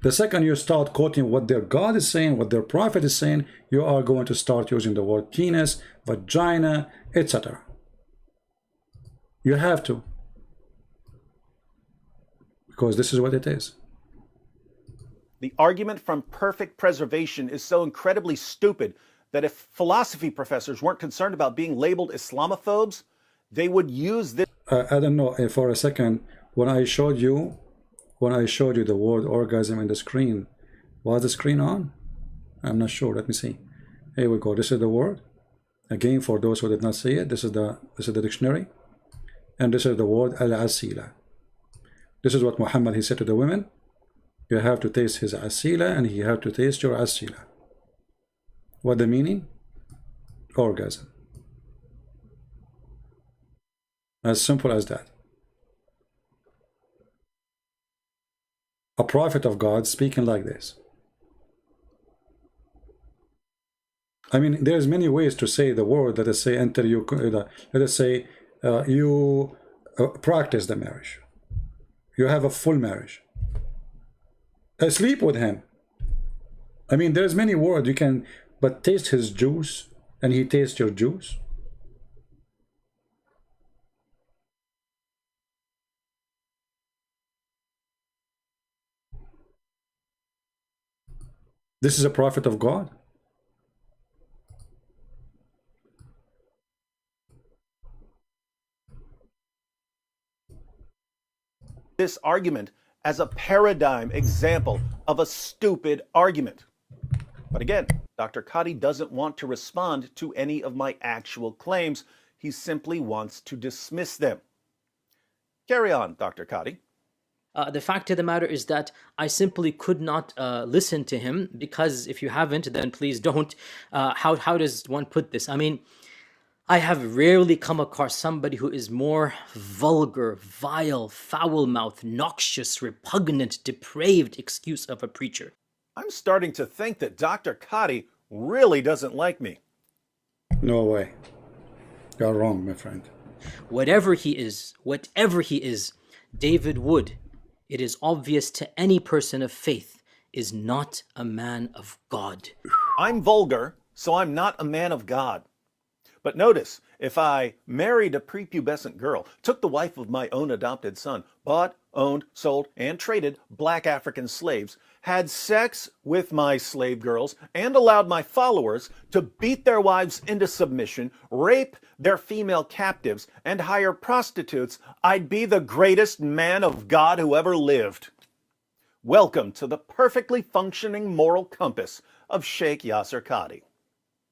The second you start quoting what their God is saying, what their prophet is saying, you are going to start using the word penis, vagina, etc. You have to. Because this is what it is. The argument from perfect preservation is so incredibly stupid that if philosophy professors weren't concerned about being labeled Islamophobes, they would use this. I don't know, for a second, when I showed you the word orgasm in the screen, was the screen on? I'm not sure. Let me see. Here we go. This is the word. Again, for those who did not see it, this is the dictionary, and this is the word al-asila. This is what Muhammad, he said to the women. You have to taste his asila, and he have to taste your asila. What the meaning? Orgasm. As simple as that. A prophet of God speaking like this. I mean, there's many ways to say the word. Let us say enter you. Let us say you practice the marriage. You have a full marriage. Sleep with him. I mean, there's many words you can, but taste his juice and he tastes your juice. This is a prophet of God. This argument as a paradigm example of a stupid argument. But again, Dr. Kadi doesn't want to respond to any of my actual claims. He simply wants to dismiss them. Carry on, Dr. Kadi. The fact of the matter is that I simply could not listen to him because if you haven't, then please don't. How does one put this? I mean, I have rarely come across somebody who is more vulgar, vile, foul-mouthed, noxious, repugnant, depraved excuse of a preacher. I'm starting to think that Dr. Kadi really doesn't like me. No way. You're wrong, my friend. Whatever he is, David Wood, it is obvious to any person of faith, is not a man of God. I'm vulgar, so I'm not a man of God. But notice, if I married a prepubescent girl, took the wife of my own adopted son, bought, owned, sold, and traded black African slaves, had sex with my slave girls, and allowed my followers to beat their wives into submission, rape their female captives, and hire prostitutes, I'd be the greatest man of God who ever lived. Welcome to the perfectly functioning moral compass of Sheikh Yasser Kadi.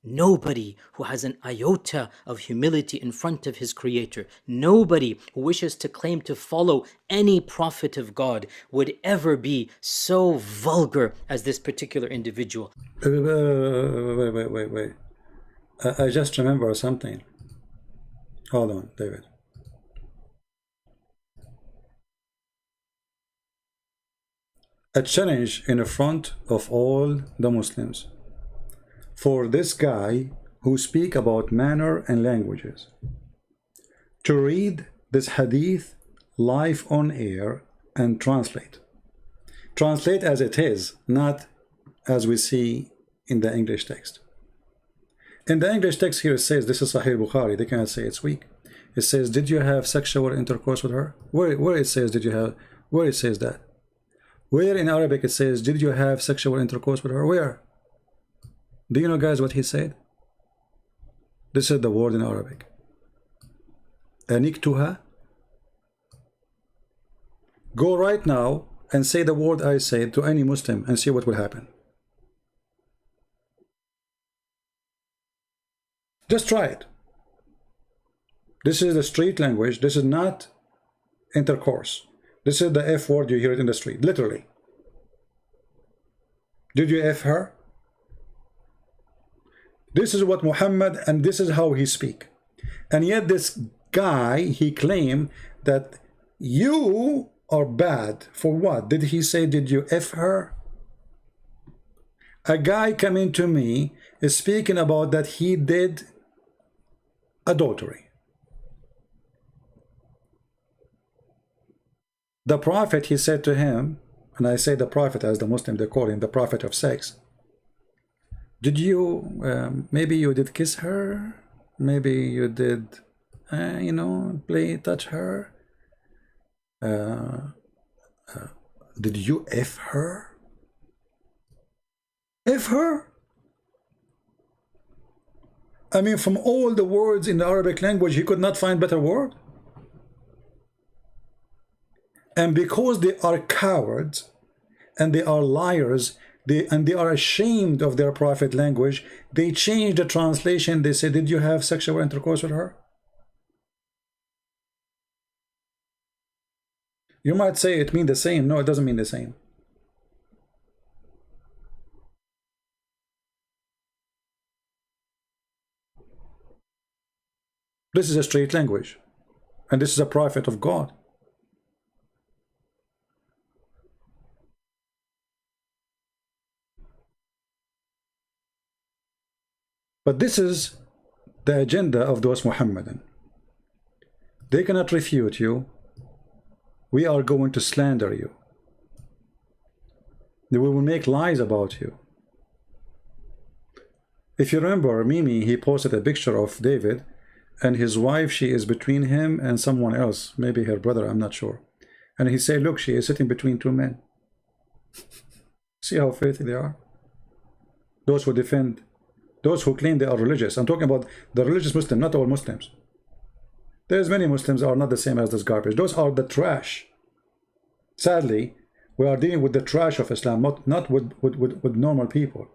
Nobody who has an iota of humility in front of his creator, nobody who wishes to claim to follow any prophet of God would ever be so vulgar as this particular individual. Wait. I just remember something. Hold on, David. A challenge in front of all the Muslims for this guy who speak about manner and languages to read this hadith live on air and translate as it is, not as we see in the English text. In the English text here it says this is Sahih Bukhari. They cannot say it's weak. It says, did you have sexual intercourse with her? Where it says did you have, where it says that? Where in Arabic it says did you have sexual intercourse with her? Where? Do you know, guys, what he said? This is the word in Arabic. Aniktuha. Go right now and say the word I said to any Muslim and see what will happen. Just try it. This is the street language. This is not intercourse. This is the F word you hear it in the street, literally. Did you F her? This is what Muhammad, and this is how he speak. And yet this guy, he claimed that you are bad. For what? Did he say, did you F her? A guy coming to me is speaking about that he did adultery. The prophet, he said to him, and I say the prophet as the Muslim, they call him the prophet of sex. Did you, maybe you did kiss her? Maybe you did, you know, touch her? Did you F her? F her? I mean, from all the words in the Arabic language, he could not find better word. And because they are cowards and they are liars, they are ashamed of their prophet language, they change the translation. They say, did you have sexual intercourse with her? You might say it means the same. No, it doesn't mean the same. This is a straight language, and this is a prophet of God. But this is the agenda of those Muhammadan. They cannot refute you. We are going to slander you. We will make lies about you. If you remember, Mimi, he posted a picture of David and his wife. She is between him and someone else, maybe her brother, I'm not sure. And he said, look, she is sitting between two men. See how filthy they are? Those who defend, those who claim they are religious. I'm talking about the religious Muslim, not all Muslims. There's many Muslims are not the same as this garbage. Those are the trash. Sadly, we are dealing with the trash of Islam, not with normal people.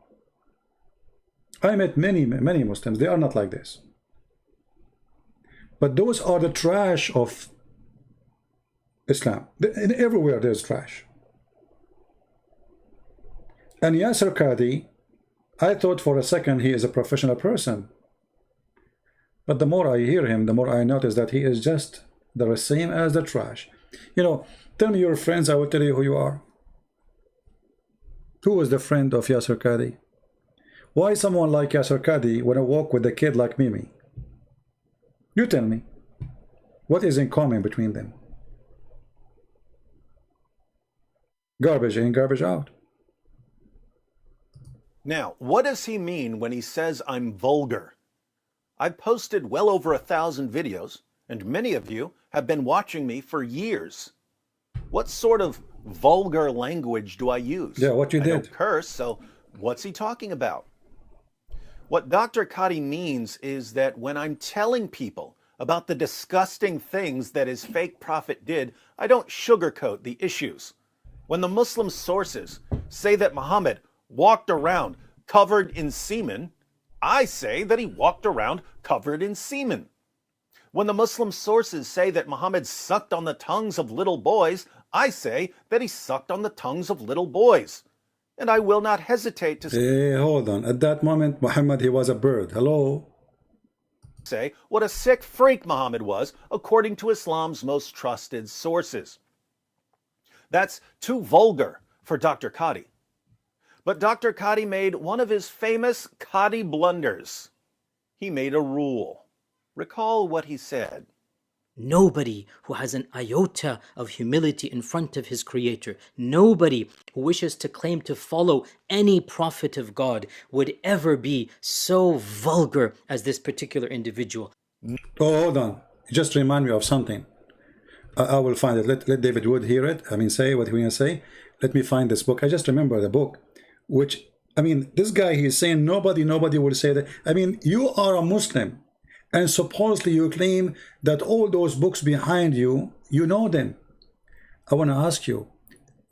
I met many Muslims. They are not like this. But those are the trash of Islam. Everywhere there's trash. And Yasser Qadhi, I thought for a second he is a professional person. But the more I hear him, the more I notice that he is just the same as the trash. You know, tell me your friends, I will tell you who you are. Who was the friend of Yasser Qadhi? Why someone like Yasser Qadhi want to walk with a kid like Mimi? You tell me. What is in common between them? Garbage in, garbage out. Now, what does he mean when he says I'm vulgar? I've posted well over 1,000 videos, and many of you have been watching me for years. What sort of vulgar language do I use? Yeah, what you did. I don't curse, so what's he talking about? What Dr. Qadhi means is that when I'm telling people about the disgusting things that his fake prophet did, I don't sugarcoat the issues. When the Muslim sources say that Muhammad walked around covered in semen, I say that he walked around covered in semen. When the Muslim sources say that Muhammad sucked on the tongues of little boys, I say that he sucked on the tongues of little boys. And I will not hesitate to Hey, hold on. At that moment, Muhammad, he was a bird. Hello? say what a sick freak Muhammad was, according to Islam's most trusted sources. That's too vulgar for Dr. Qadhi. But Dr. Qadhi made one of his famous Qadhi blunders. He made a rule. Recall what he said. Nobody who has an iota of humility in front of his creator, nobody who wishes to claim to follow any prophet of God would ever be so vulgar as this particular individual. Oh, hold on. Just remind me of something. I will find it. Let David Wood hear it. I mean, say what we're going to say. Let me find this book. I just remember the book, which, I mean, this guy, he's saying nobody will say that. I mean, you are a Muslim, and supposedly you claim that all those books behind you, you know them. I want to ask you,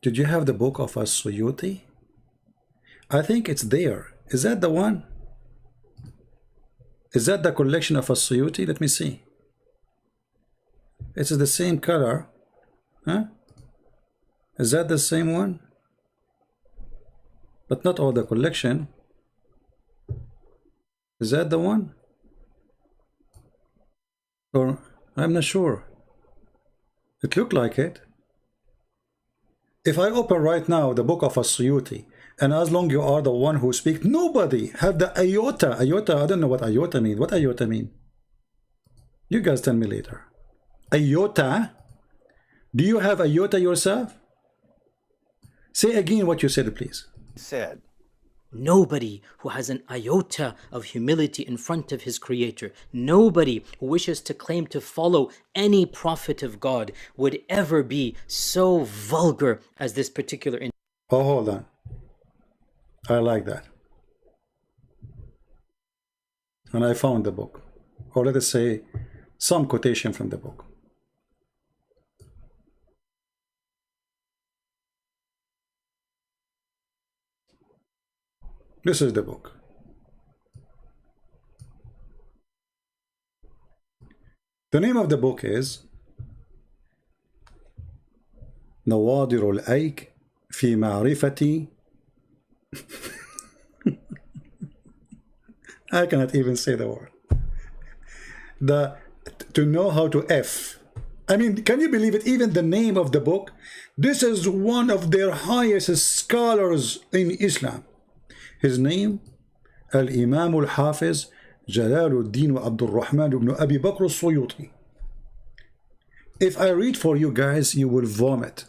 did you have the book of As-Suyuti? I think it's there. Is that the one? Is that the collection of As-Suyuti? Let me see. It's the same color. Huh? Is that the same one? But not all the collection. Is that the one? Or I'm not sure. It looked like it. If I open right now the book of As-Suyuti, and as long you are the one who speaks, nobody have the iota. Iota, I don't know what iota mean. What iota mean? You guys tell me later. Iota? Do you have iota yourself? Say again what you said, please. Said. Nobody who has an iota of humility in front of his creator, nobody who wishes to claim to follow any prophet of God would ever be so vulgar as this particular individual. Oh, hold on. I like that. And I found the book. Or let us say some quotation from the book. This is the book. The name of the book is نوادر الأيك في معرفة I cannot even say the word. To know how to F. I mean, can you believe it? Even the name of the book. This is one of their highest scholars in Islam. His name, Al-Imam Al-Hafiz Jalaluddin Abdul Rahman ibn Abi Bakr Al-Suyuti. If I read for you guys, you will vomit.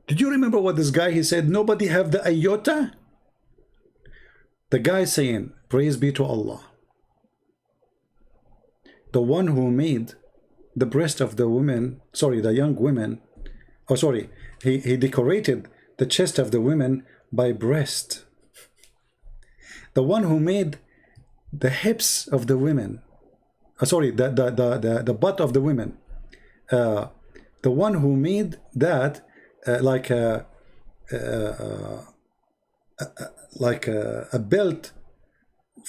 Did you remember what this guy, he said, nobody have the iota? The guy saying, praise be to Allah, the one who made the breast of the women, sorry, the young women, oh sorry, he decorated the chest of the women by breast. the one who made the hips of the women, sorry, the butt of the women, the one who made that like a belt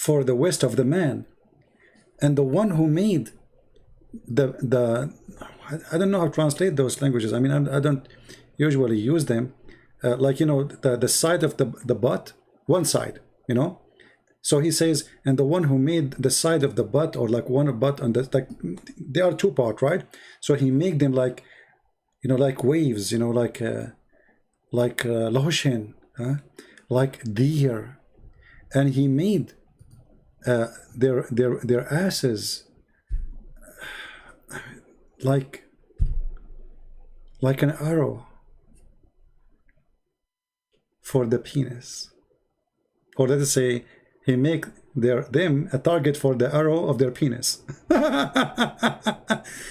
for the waist of the man, and the one who made the I don't know how to translate those languages. I mean, I don't usually use them. Like, you know, the side of the butt, one side, you know. So he says, and the one who made the side of the butt, or like one butt on the, like, they are two part, right? So he made them like, you know, like waves, you know, like lahoshin, like deer, and he made their asses like an arrow for the penis, or let us say he make them a target for the arrow of their penis.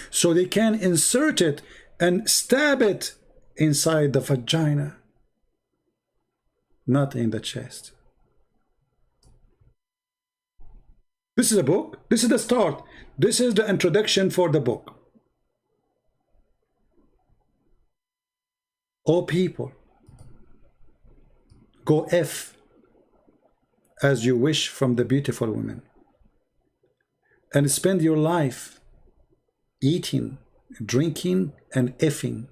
So they can insert it and stab it inside the vagina, not in the chest. This is a book. This is the start. This is the introduction for the book. O people, go F as you wish from the beautiful women, and spend your life eating, drinking, and effing,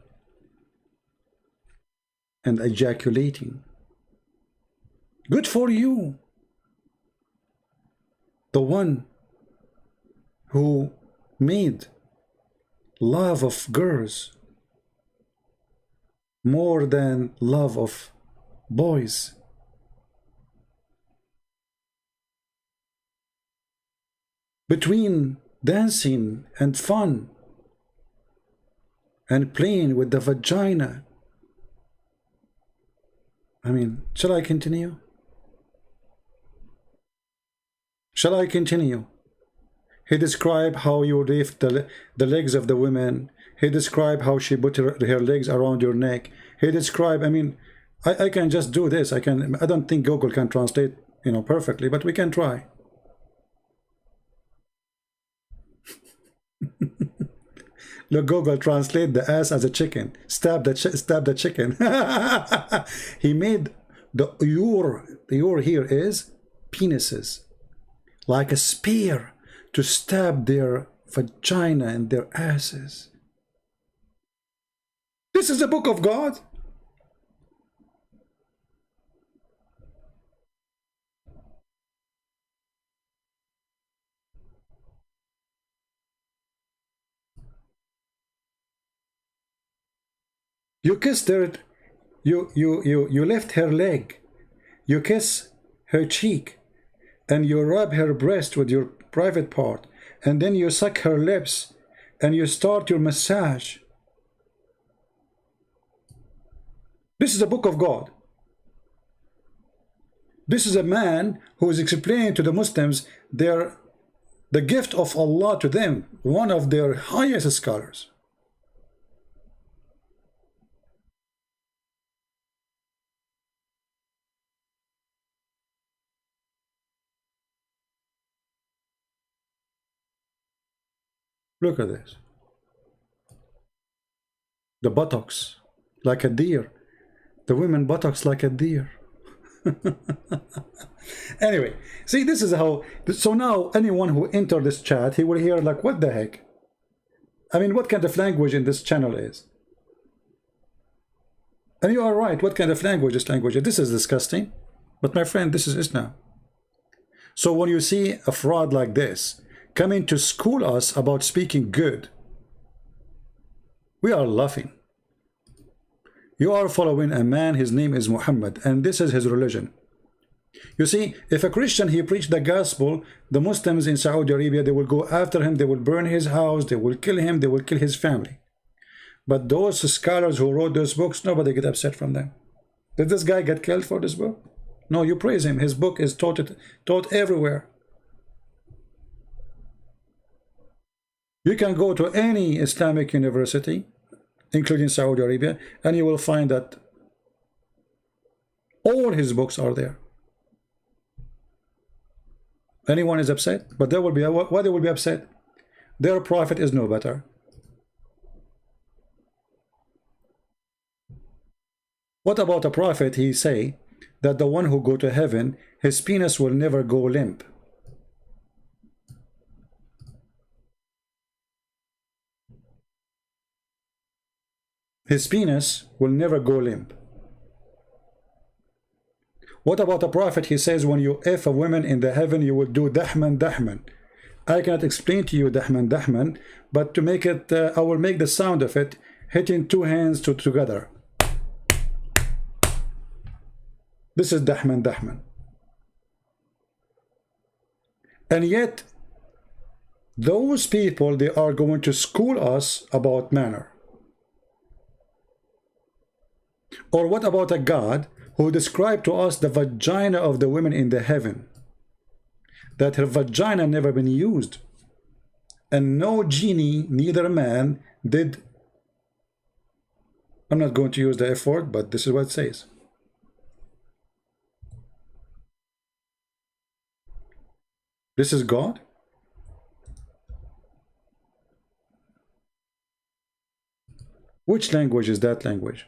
and ejaculating. Good for you. The one who made love of girls more than love of boys. Between dancing and fun and playing with the vagina. I mean, shall I continue? Shall I continue? He described how you lift the legs of the women. He described how she put her legs around your neck. He described, I mean, I can just do this. I don't think Google can translate, you know, perfectly, but we can try. Look, Google, translate the ass as a chicken. Stab the chicken. He made the ur here is penises, like a spear to stab their vagina and their asses. This is the book of God. You kissed her, you lift her leg, you kiss her cheek, and you rub her breast with your private part, and then you suck her lips, and you start your massage. This is the book of God. This is a man who is explaining to the Muslims the gift of Allah to them, one of their highest scholars. Look at this. The buttocks, like a deer. The women buttocks like a deer. Anyway, see, this is how. So now anyone who entered this chat, he will hear like, what the heck? I mean, what kind of language in this channel is? And you are right. What kind of language is language? This is disgusting. But my friend, this is Islam. So when you see a fraud like this coming to school us about speaking good, we are laughing. You are following a man, his name is Muhammad, and this is his religion. You see, if a Christian, he preached the gospel, the Muslims in Saudi Arabia, they will go after him, they will burn his house, they will kill him, they will kill his family. But those scholars who wrote those books, nobody get upset from them. Did this guy get killed for this book? No, you praise him. His book is taught everywhere. You can go to any Islamic university, including Saudi Arabia, and you will find that all his books are there. Anyone is upset? But they will be, why they will be upset? Their prophet is no better. What about a prophet? He say that the one who go to heaven, his penis will never go limp. His penis will never go limp. What about a prophet? He says when you F a woman in the heaven, you will do dahman dahman. I cannot explain to you dahman dahman, but to make it, I will make the sound of it, hitting two hands together. This is dahman dahman. And yet, those people, they are going to school us about manner. Or what about a God who described to us the vagina of the women in the heaven? That her vagina never been used. And no genie, neither man, did. I'm not going to use the F word, but this is what it says. This is God. Which language is that language?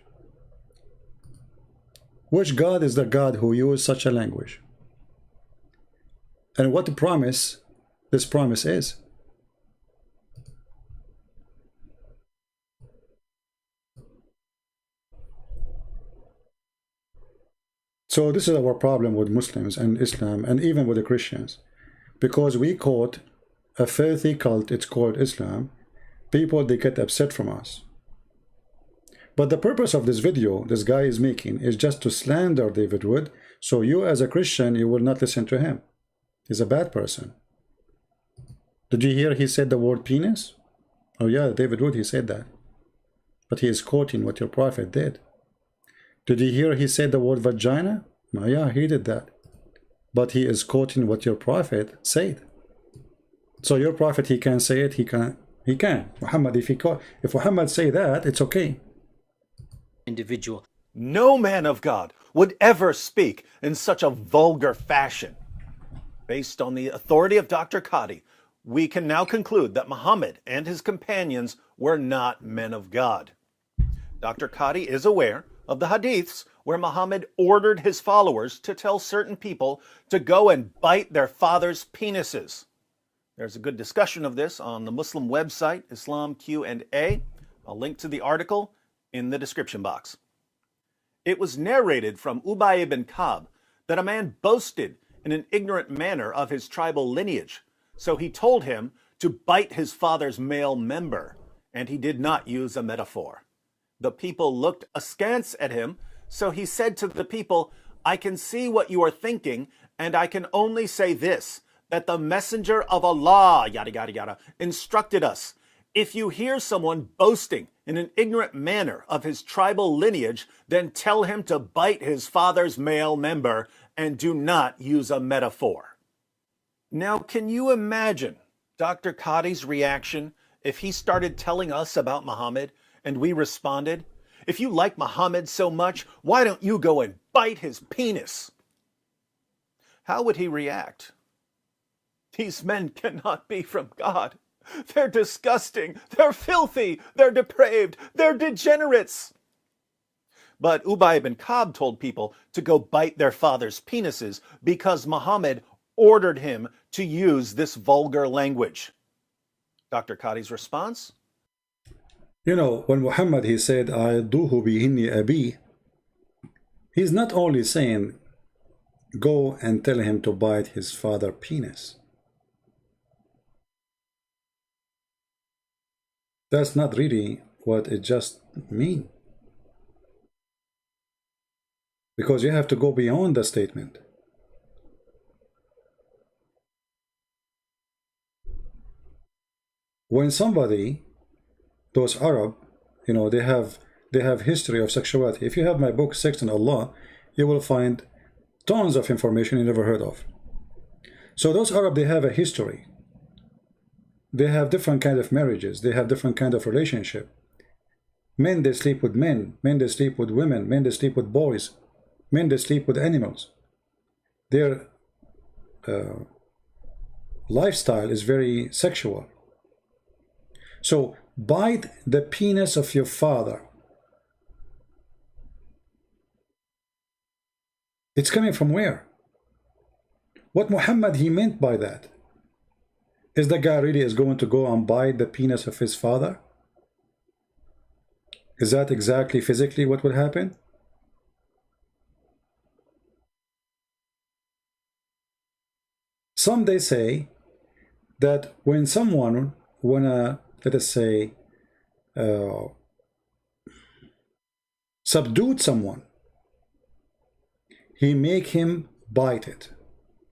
Which God is the God who used such a language? And what the promise, this promise is? So this is our problem with Muslims and Islam and even with the Christians. Because we caught a filthy cult, it's called Islam, people, they get upset from us. But the purpose of this video this guy is making is just to slander David Wood, so you as a Christian, you will not listen to him. He's a bad person. Did you hear he said the word penis? Oh yeah, David Wood, he said that. But he is quoting what your prophet did. Did you hear he said the word vagina? Oh yeah, he did that. But he is quoting what your prophet said. So your prophet, he can say it, he can. Muhammad, if Muhammad say that, it's okay. Individual. No man of God would ever speak in such a vulgar fashion. Based on the authority of Dr. Qadi, we can now conclude that Muhammad and his companions were not men of God. Dr. Qadi is aware of the hadiths where Muhammad ordered his followers to tell certain people to go and bite their fathers' penises. There's a good discussion of this on the Muslim website, Islam Q&A. I'll link to the article in the description box. It was narrated from Ubay ibn Ka'b that a man boasted in an ignorant manner of his tribal lineage, so he told him to bite his father's male member, and he did not use a metaphor. The people looked askance at him, so he said to the people, I can see what you are thinking, and I can only say this, that the messenger of Allah, yada yada yada, instructed us, if you hear someone boasting in an ignorant manner of his tribal lineage, then tell him to bite his father's male member and do not use a metaphor. Now, can you imagine Dr. Qadi's reaction if he started telling us about Muhammad and we responded, if you like Muhammad so much, why don't you go and bite his penis? How would he react? These men cannot be from God. They're disgusting, they're filthy, they're depraved, they're degenerates. But Ubay ibn Ka'b told people to go bite their fathers' penises because Muhammad ordered him to use this vulgar language. Dr. Qadi's response? You know, when Muhammad, he said, A'idduhu bihinni abi, he's not only saying, go and tell him to bite his father's penis. That's not really what it just means. Because you have to go beyond the statement. When somebody, those Arab, you know, they have history of sexuality. If you have my book, Sex and Allah, you will find tons of information you never heard of. So those Arab, they have a history. They have different kind of marriages. They have different kind of relationship. Men, they sleep with men. Men, they sleep with women. Men, they sleep with boys. Men, they sleep with animals. Their lifestyle is very sexual. So bite the penis of your father. It's coming from where? What Muhammad he meant by that? Is the guy really is going to go and bite the penis of his father? Is that exactly physically what would happen? Some they say that when someone wanna, let us say, subdue someone, he make him bite it.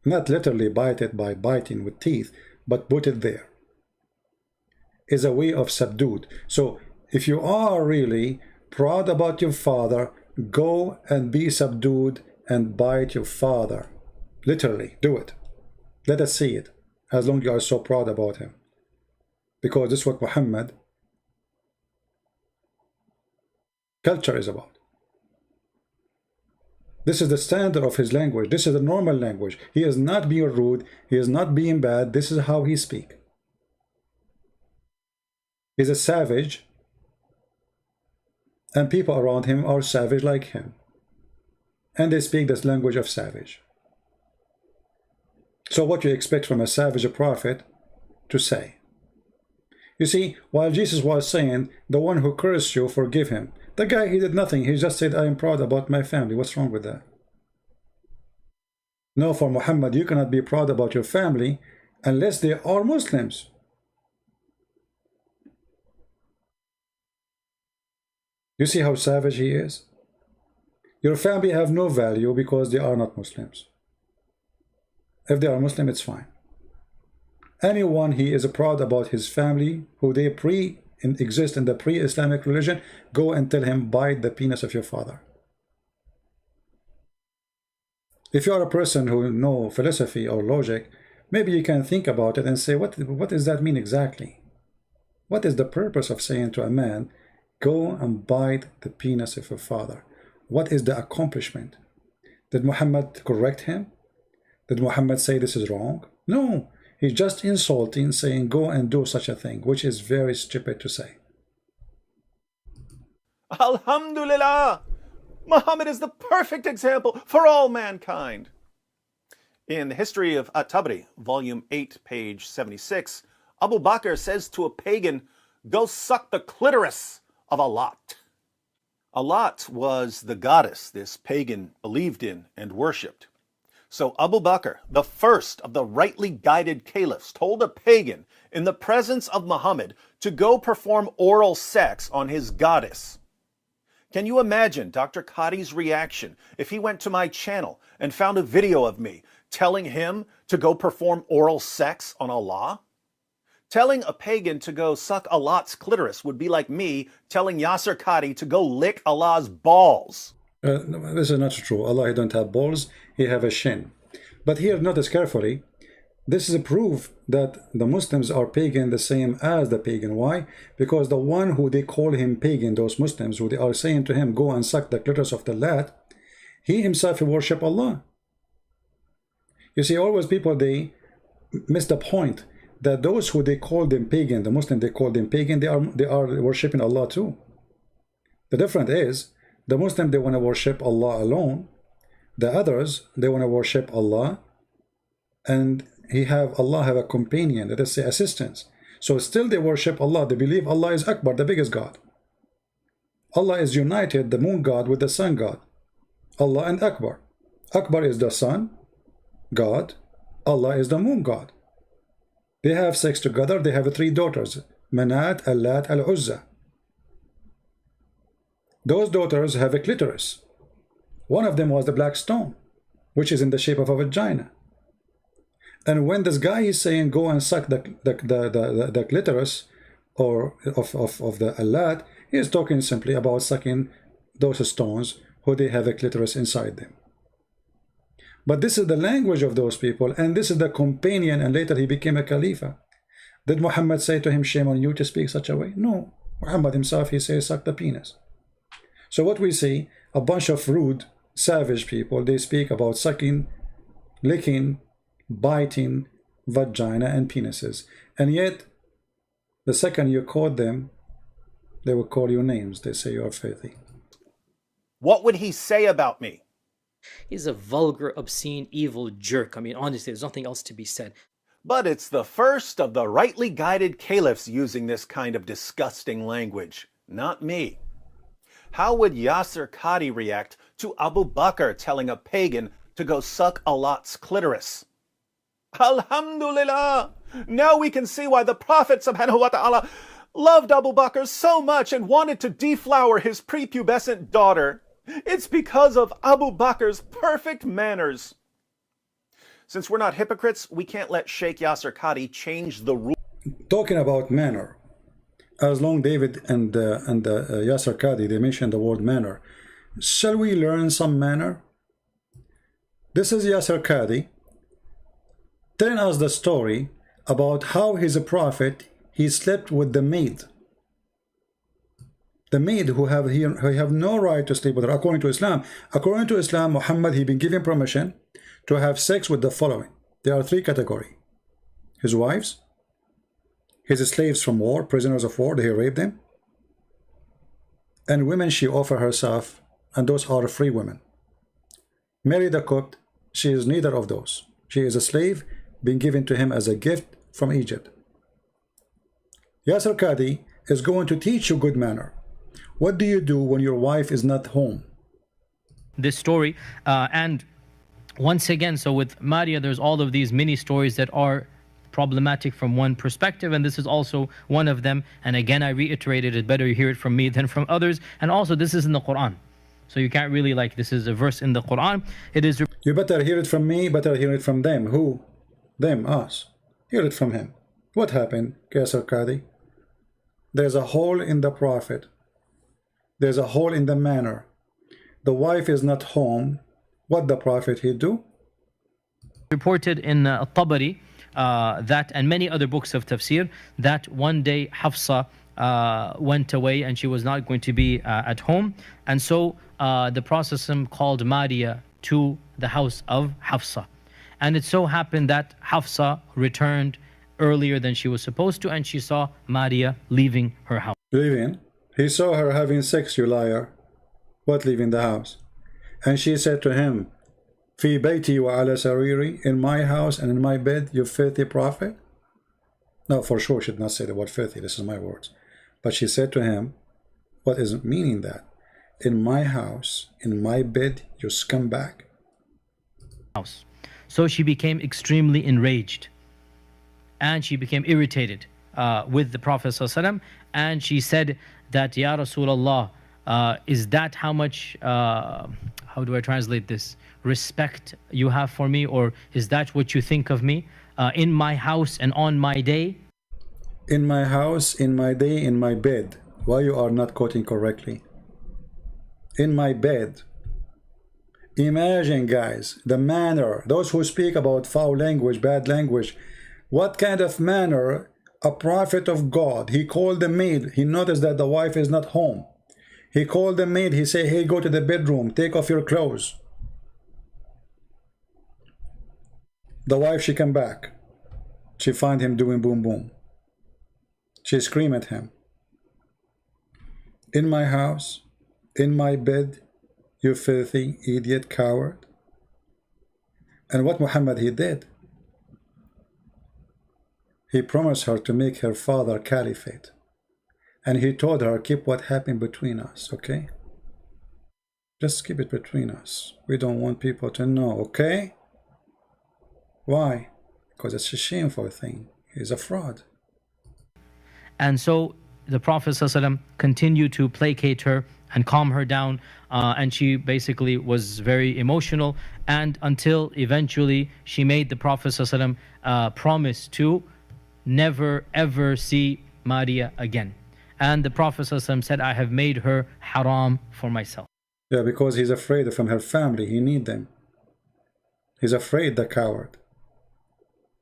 Not literally bite it by biting with teeth, but put it there. Is a way of subdued. So if you are really proud about your father, go and be subdued and bite your father. Literally, do it. Let us see it, as long as you are so proud about him. Because this is what Muhammad culture is about. This is the standard of his language. This is the normal language. He is not being rude. He is not being bad. This is how he speaks. He's a savage, and people around him are savage like him, and they speak this language of savage. So what you expect from a savage prophet to say? You see, while Jesus was saying, the one who cursed you, forgive him. The guy, he did nothing. He just said, I am proud about my family. What's wrong with that? No, for Muhammad, you cannot be proud about your family unless they are Muslims. You see how savage he is? Your family have no value because they are not Muslims. If they are Muslim, it's fine. Anyone he is proud about his family, who they exist in the pre-Islamic religion, go and tell him, bite the penis of your father. If you are a person who know philosophy or logic, maybe you can think about it and say, what does that mean exactly? What is the purpose of saying to a man, go and bite the penis of your father? What is the accomplishment? Did Muhammad correct him? Did Muhammad say this is wrong? No. He's just insulting, saying go and do such a thing, which is very stupid to say. Alhamdulillah! Muhammad is the perfect example for all mankind. In the History of At-Tabari, volume 8, page 76, Abu Bakr says to a pagan, go suck the clitoris of Alat. Alat was the goddess this pagan believed in and worshipped. So Abu Bakr, the first of the rightly guided caliphs, told a pagan in the presence of Muhammad to go perform oral sex on his goddess. Can you imagine Dr. Qadi's reaction if he went to my channel and found a video of me telling him to go perform oral sex on Allah? Telling a pagan to go suck Allah's clitoris would be like me telling Yasser Qadi to go lick Allah's balls. This is not true. Allah, he don't have balls, he have a shin. But here, notice carefully, this is a proof that the Muslims are pagan the same as the pagan. Why? Because the one who they call him pagan, those Muslims, who they are saying to him, go and suck the clitoris of the Lat, he himself worship Allah. You see, always people, they miss the point that those who they call them pagan, the Muslim they call them pagan, they are worshiping Allah too. The difference is, the Muslim, they want to worship Allah alone. The others, they want to worship Allah, and Allah have a companion, let us say assistants. So still they worship Allah. They believe Allah is Akbar, the biggest God. Allah is united, the moon god with the sun god. Allah and Akbar. Akbar is the sun god. Allah is the moon god. They have sex together. They have 3 daughters, Manat, Allat, Al-Uzza. Those daughters have a clitoris. One of them was the black stone, which is in the shape of a vagina. And when this guy is saying go and suck the clitoris or of the Allat, he is talking simply about sucking those stones who they have a clitoris inside them. But this is the language of those people, and this is the companion, and later he became a caliph. Did Muhammad say to him, shame on you to speak such a way? No. Muhammad himself, he says, suck the penis. So what we see, a bunch of rude, savage people, they speak about sucking, licking, biting, vagina, and penises. And yet, the second you quote them, they will call you names. They say you are filthy. What would he say about me? He's a vulgar, obscene, evil jerk. I mean, honestly, there's nothing else to be said. But it's the first of the rightly guided caliphs using this kind of disgusting language, not me. How would Yasser Qadhi react to Abu Bakr telling a pagan to go suck a lot's clitoris? Alhamdulillah! Now we can see why the Prophet subhanahu wa ta'ala loved Abu Bakr so much and wanted to deflower his prepubescent daughter. It's because of Abu Bakr's perfect manners. Since we're not hypocrites, we can't let Sheikh Yasser Qadhi change the rule. Talking about manner, as long David and Yasser Qadhi, they mentioned the word manner. Shall we learn some manner? This is Yasser Qadhi telling us the story about how he's a prophet. He slept with the maid. The maid who have no right to sleep with her according to Islam. According to Islam, Muhammad, he been given permission to have sex with the following. There are three categories: his wives, his slaves from war, prisoners of war, he raped them, and women she offer herself, and those are free women. Mary the cook, she is neither of those. She is a slave being given to him as a gift from Egypt. Yasser Qadhi is going to teach you good manner. What do you do when your wife is not home? This story, and once again, so with Maria, there's all of these mini stories that are problematic from one perspective, and this is also one of them. And again, I reiterated, it better you hear it from me than from others. And also, this is in the Quran, so you can't really, like, this is a verse in the Quran. It is. You better hear it from me, better hear it from them. Who? Them, us. Hear it from him. What happened, Yasser Qadhi? There's a hole in the prophet. There's a hole in the manner. The wife is not home. What the prophet he do? Reported in Tabari that, and many other books of tafsir, that one day Hafsa went away and she was not going to be at home, and so the Prophet called Maria to the house of Hafsa, and it so happened that Hafsa returned earlier than she was supposed to, and she saw Maria leaving her house. Leaving? He saw her having sex, you liar. What, leaving the house? And she said to him, Fi bayti wa ala sariri, in my house and in my bed, you filthy prophet? No, for sure she did not say the word filthy, this is my words. But she said to him, what is meaning that? In my house, in my bed, you scumbag? So she became extremely enraged, and she became irritated with the Prophet ﷺ, and she said that, Ya Rasulullah, is that how much, how do I translate this, respect you have for me, or is that what you think of me, in my house and on my day? In my house, in my day, in my bed. Why you are not quoting correctly? In my bed. Imagine, guys, the manner, those who speak about foul language, bad language, what kind of manner a prophet of God, he called the maid, he noticed that the wife is not home. He called the maid, he said, hey, go to the bedroom, take off your clothes. The wife, she come back. She find him doing boom boom. She scream at him. In my house, in my bed, you filthy idiot coward. And what Muhammad he did? He promised her to make her father caliphate. And he told her, keep what happened between us, okay? Just keep it between us. We don't want people to know, okay? Why? Because it's a shameful thing. He's a fraud. And so the Prophet ﷺ continued to placate her and calm her down, and she basically was very emotional, and until eventually she made the Prophet ﷺ promise to never ever see Maria again. And the Prophet ﷺ said, I have made her haram for myself. Yeah, because he's afraid from her family. He need them. He's afraid, the coward.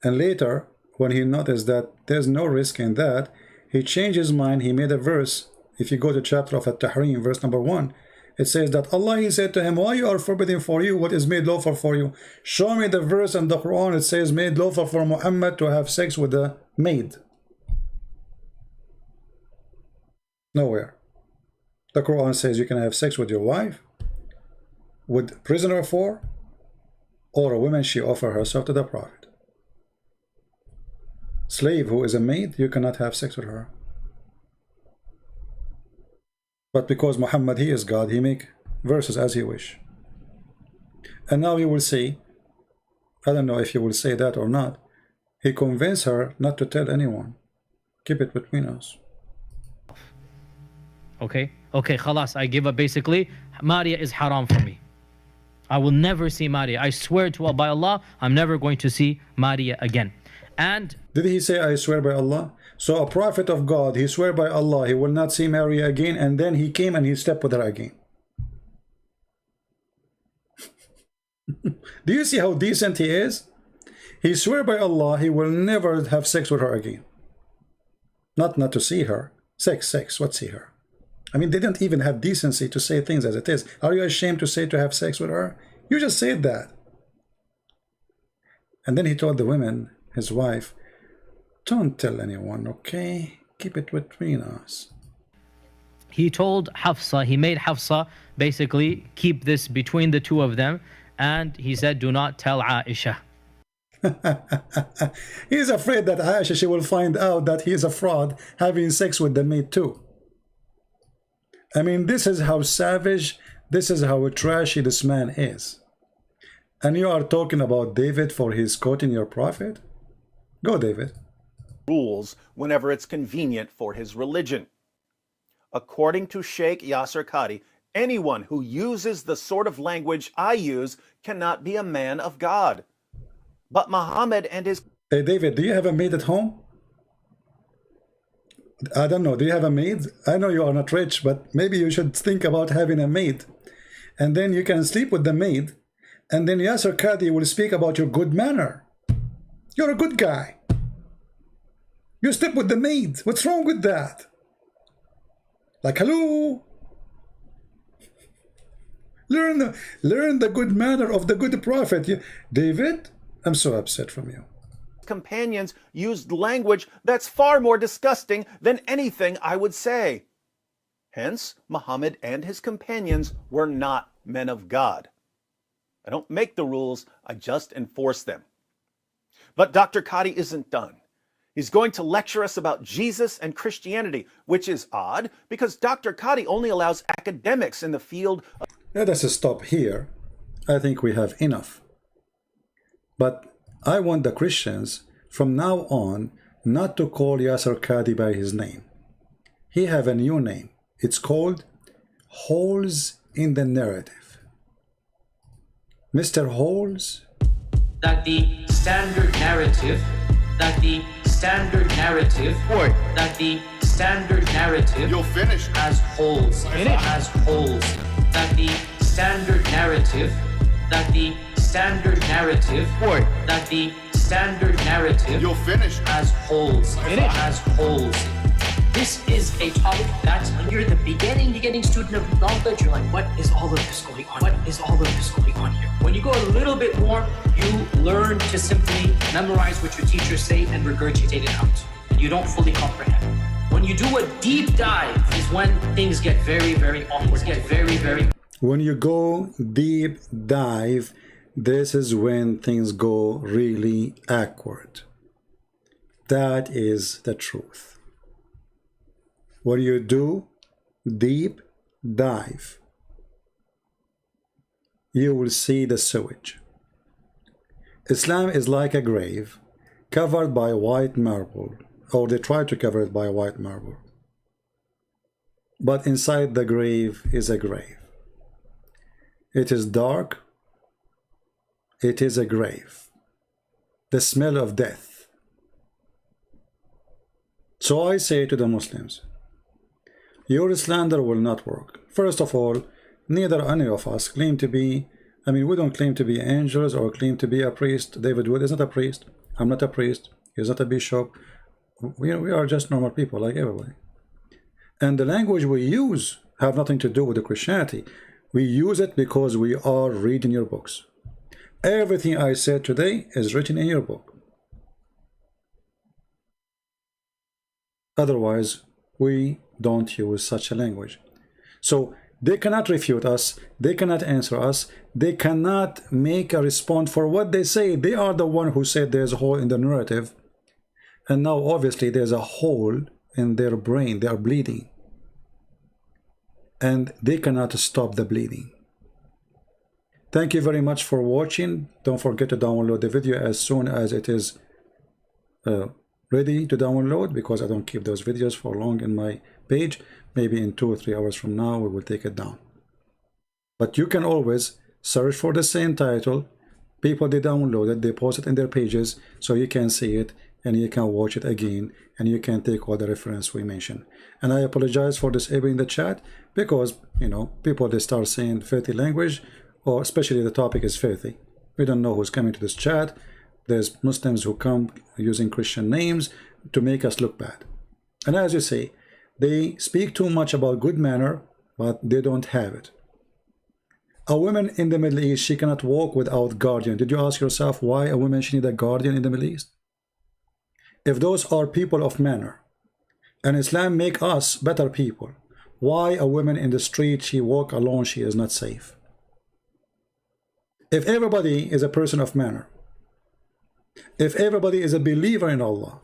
And later, when he noticed that there's no risk in that, he changed his mind. He made a verse. If you go to chapter of At-Tahrim, verse number 1, It says that Allah, he said to him, why you are forbidding for you what is made lawful for you? Show me the verse in the Quran. It says made lawful for Muhammad to have sex with a maid. Nowhere. The Quran says you can have sex with your wife, with prisoner of war, or a woman she offer herself to the Prophet. Slave who is a maid, you cannot have sex with her. But because Muhammad, he is God, he make verses as he wish. And now you will see, I don't know if you will say that or not, he convinced her not to tell anyone. Keep it between us. Okay, khalas, I give up. Basically, Maria is haram for me. I will never see Maria. I swear to Allah, by Allah, I'm never going to see Maria again. And did he say, I swear by Allah? So a prophet of God, he swear by Allah, he will not see Maria again, and then he came and he slept with her again. Do you see how decent he is? He swear by Allah, he will never have sex with her again. Not to see her. Sex, what see her? I mean, they don't even have decency to say things as it is. Are you ashamed to say to have sex with her? You just said that. And then he told the women, his wife, don't tell anyone, okay? Keep it between us. he told Hafsa, he made Hafsa basically keep this between the two of them, and he said, do not tell Aisha. He's afraid that Aisha, she will find out that he is a fraud having sex with the maid too. I mean, this is how savage, this is how trashy this man is. And you are talking about David for his quoting your prophet? Go, David. Rules whenever it's convenient for his religion. According to Sheikh Yasser Qadhi, anyone who uses the sort of language I use cannot be a man of God. But Muhammad and his... Hey, David, do you have a maid at home? I don't know. Do you have a maid? I know you are not rich, but maybe you should think about having a maid. And then you can sleep with the maid. And then Yasser Qadhi will speak about your good manner. You're a good guy. You sleep with the maid. What's wrong with that? Like, hello? Learn the good manner of the good prophet. David, I'm so upset from you. companions used language that's far more disgusting than anything I would say. Hence, Muhammad and his companions were not men of God. I don't make the rules, I just enforce them. But Dr. Qadhi isn't done. He's going to lecture us about Jesus and Christianity, which is odd because Dr. Qadhi only allows academics in the field of... Let us stop here. I think we have enough. But I want the Christians from now on not to call Yasser Qadhi by his name. He have a new name. It's called Holes in the Narrative. Mr. Holes? That the standard narrative, that the standard narrative, Boy. that the standard narrative You'll finish. has holes. Has holes. That the standard narrative, that the standard narrative, Boy. that the standard narrative You'll finish. has holes. Has holes. This is a topic that when you're the beginning student of knowledge, you're like, what is all of this going on? What is all of this going on here? When you go a little bit more, you learn to simply memorize what your teachers say and regurgitate it out. And you don't fully comprehend. When you do a deep dive is when things get very, very awkward. Get very, very... When you go deep dive, this is when things go really awkward. That is the truth. When you do deep dive, you will see the sewage. Islam is like a grave covered by white marble, or they try to cover it by white marble. But inside the grave is a grave. It is dark. It is a grave. The smell of death. So I say to the Muslims, your slander will not work. First of all, neither any of us claim to be, we don't claim to be angels or claim to be a priest. David Wood is not a priest. I'm not a priest. He's not a bishop. We are just normal people like everybody. And the language we use have nothing to do with the Christianity. We use it because we are reading your books. Everything I said today is written in your book. Otherwise, we don't use such a language. So they cannot refute us, they cannot answer us, they cannot make a response for what they say. They are the one who said there's a hole in the narrative. And now obviously there's a hole in their brain, they are bleeding. And they cannot stop the bleeding. Thank you very much for watching. Don't forget to download the video as soon as it is ready to download, because I don't keep those videos for long in my page. Maybe in 2 or 3 hours from now we will take it down. But you can always search for the same title. People, they download it, they post it in their pages, so you can see it and you can watch it again, and you can take all the reference we mentioned. And I apologize for disabling the chat, because you know, people, they start saying filthy language, or especially the topic is filthy. We don't know who's coming to this chat. There's Muslims who come using Christian names to make us look bad. And as you say, they speak too much about good manner, but they don't have it. A woman in the Middle East, she cannot walk without guardian. Did you ask yourself why a woman should need a guardian in the Middle East? If those are people of manner, and Islam make us better people, why a woman in the street, she walk alone, she is not safe? If everybody is a person of manner, if everybody is a believer in Allah,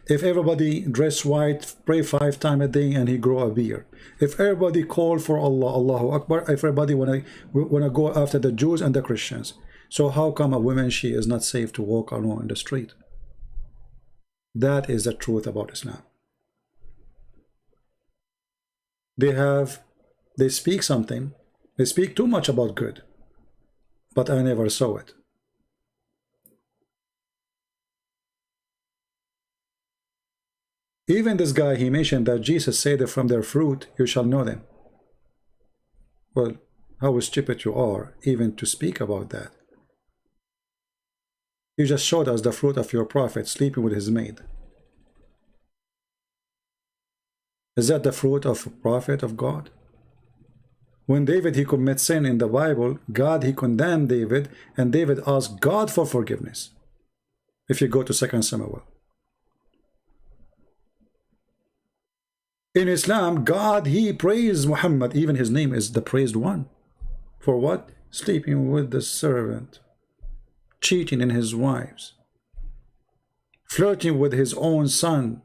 if everybody dress white, pray 5 times a day, and he grow a beard, if everybody call for Allah, Allahu Akbar, if everybody wanna go after the Jews and the Christians, so how come a woman, she is not safe to walk alone in the street? That is the truth about Islam. They speak something, they speak too much about good, but I never saw it. Even this guy, he mentioned that Jesus said that from their fruit you shall know them. Well, how stupid you are even to speak about that. You just showed us the fruit of your prophet sleeping with his maid. Is that the fruit of a prophet of God? When David, he commits sin in the Bible, God, he condemned David, and David asked God for forgiveness. If you go to 2 Samuel. In Islam, God, he praised Muhammad, even his name is the praised one. For what? Sleeping with the servant, cheating in his wives, flirting with his own son,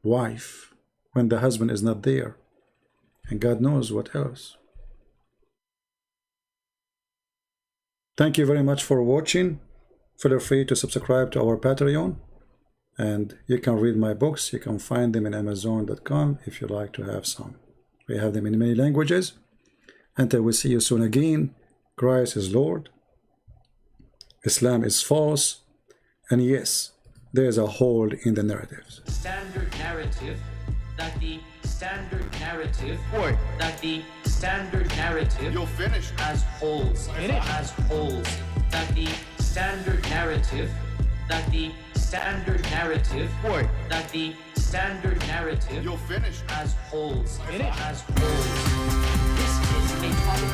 wife, when the husband is not there, and God knows what else. Thank you very much for watching. Feel free to subscribe to our Patreon, and you can read my books. You can find them in Amazon.com if you like to have some. We have them in many languages. Until we see you soon again, Christ is Lord, Islam is false, and yes, there is a hole in the narratives. Standard narrative that the standard narrative that the standard narrative You'll finish. has holes in it, has holes, that the standard narrative that the standard narrative that the standard narrative You'll finish. has holes in it, has holes. This is a topic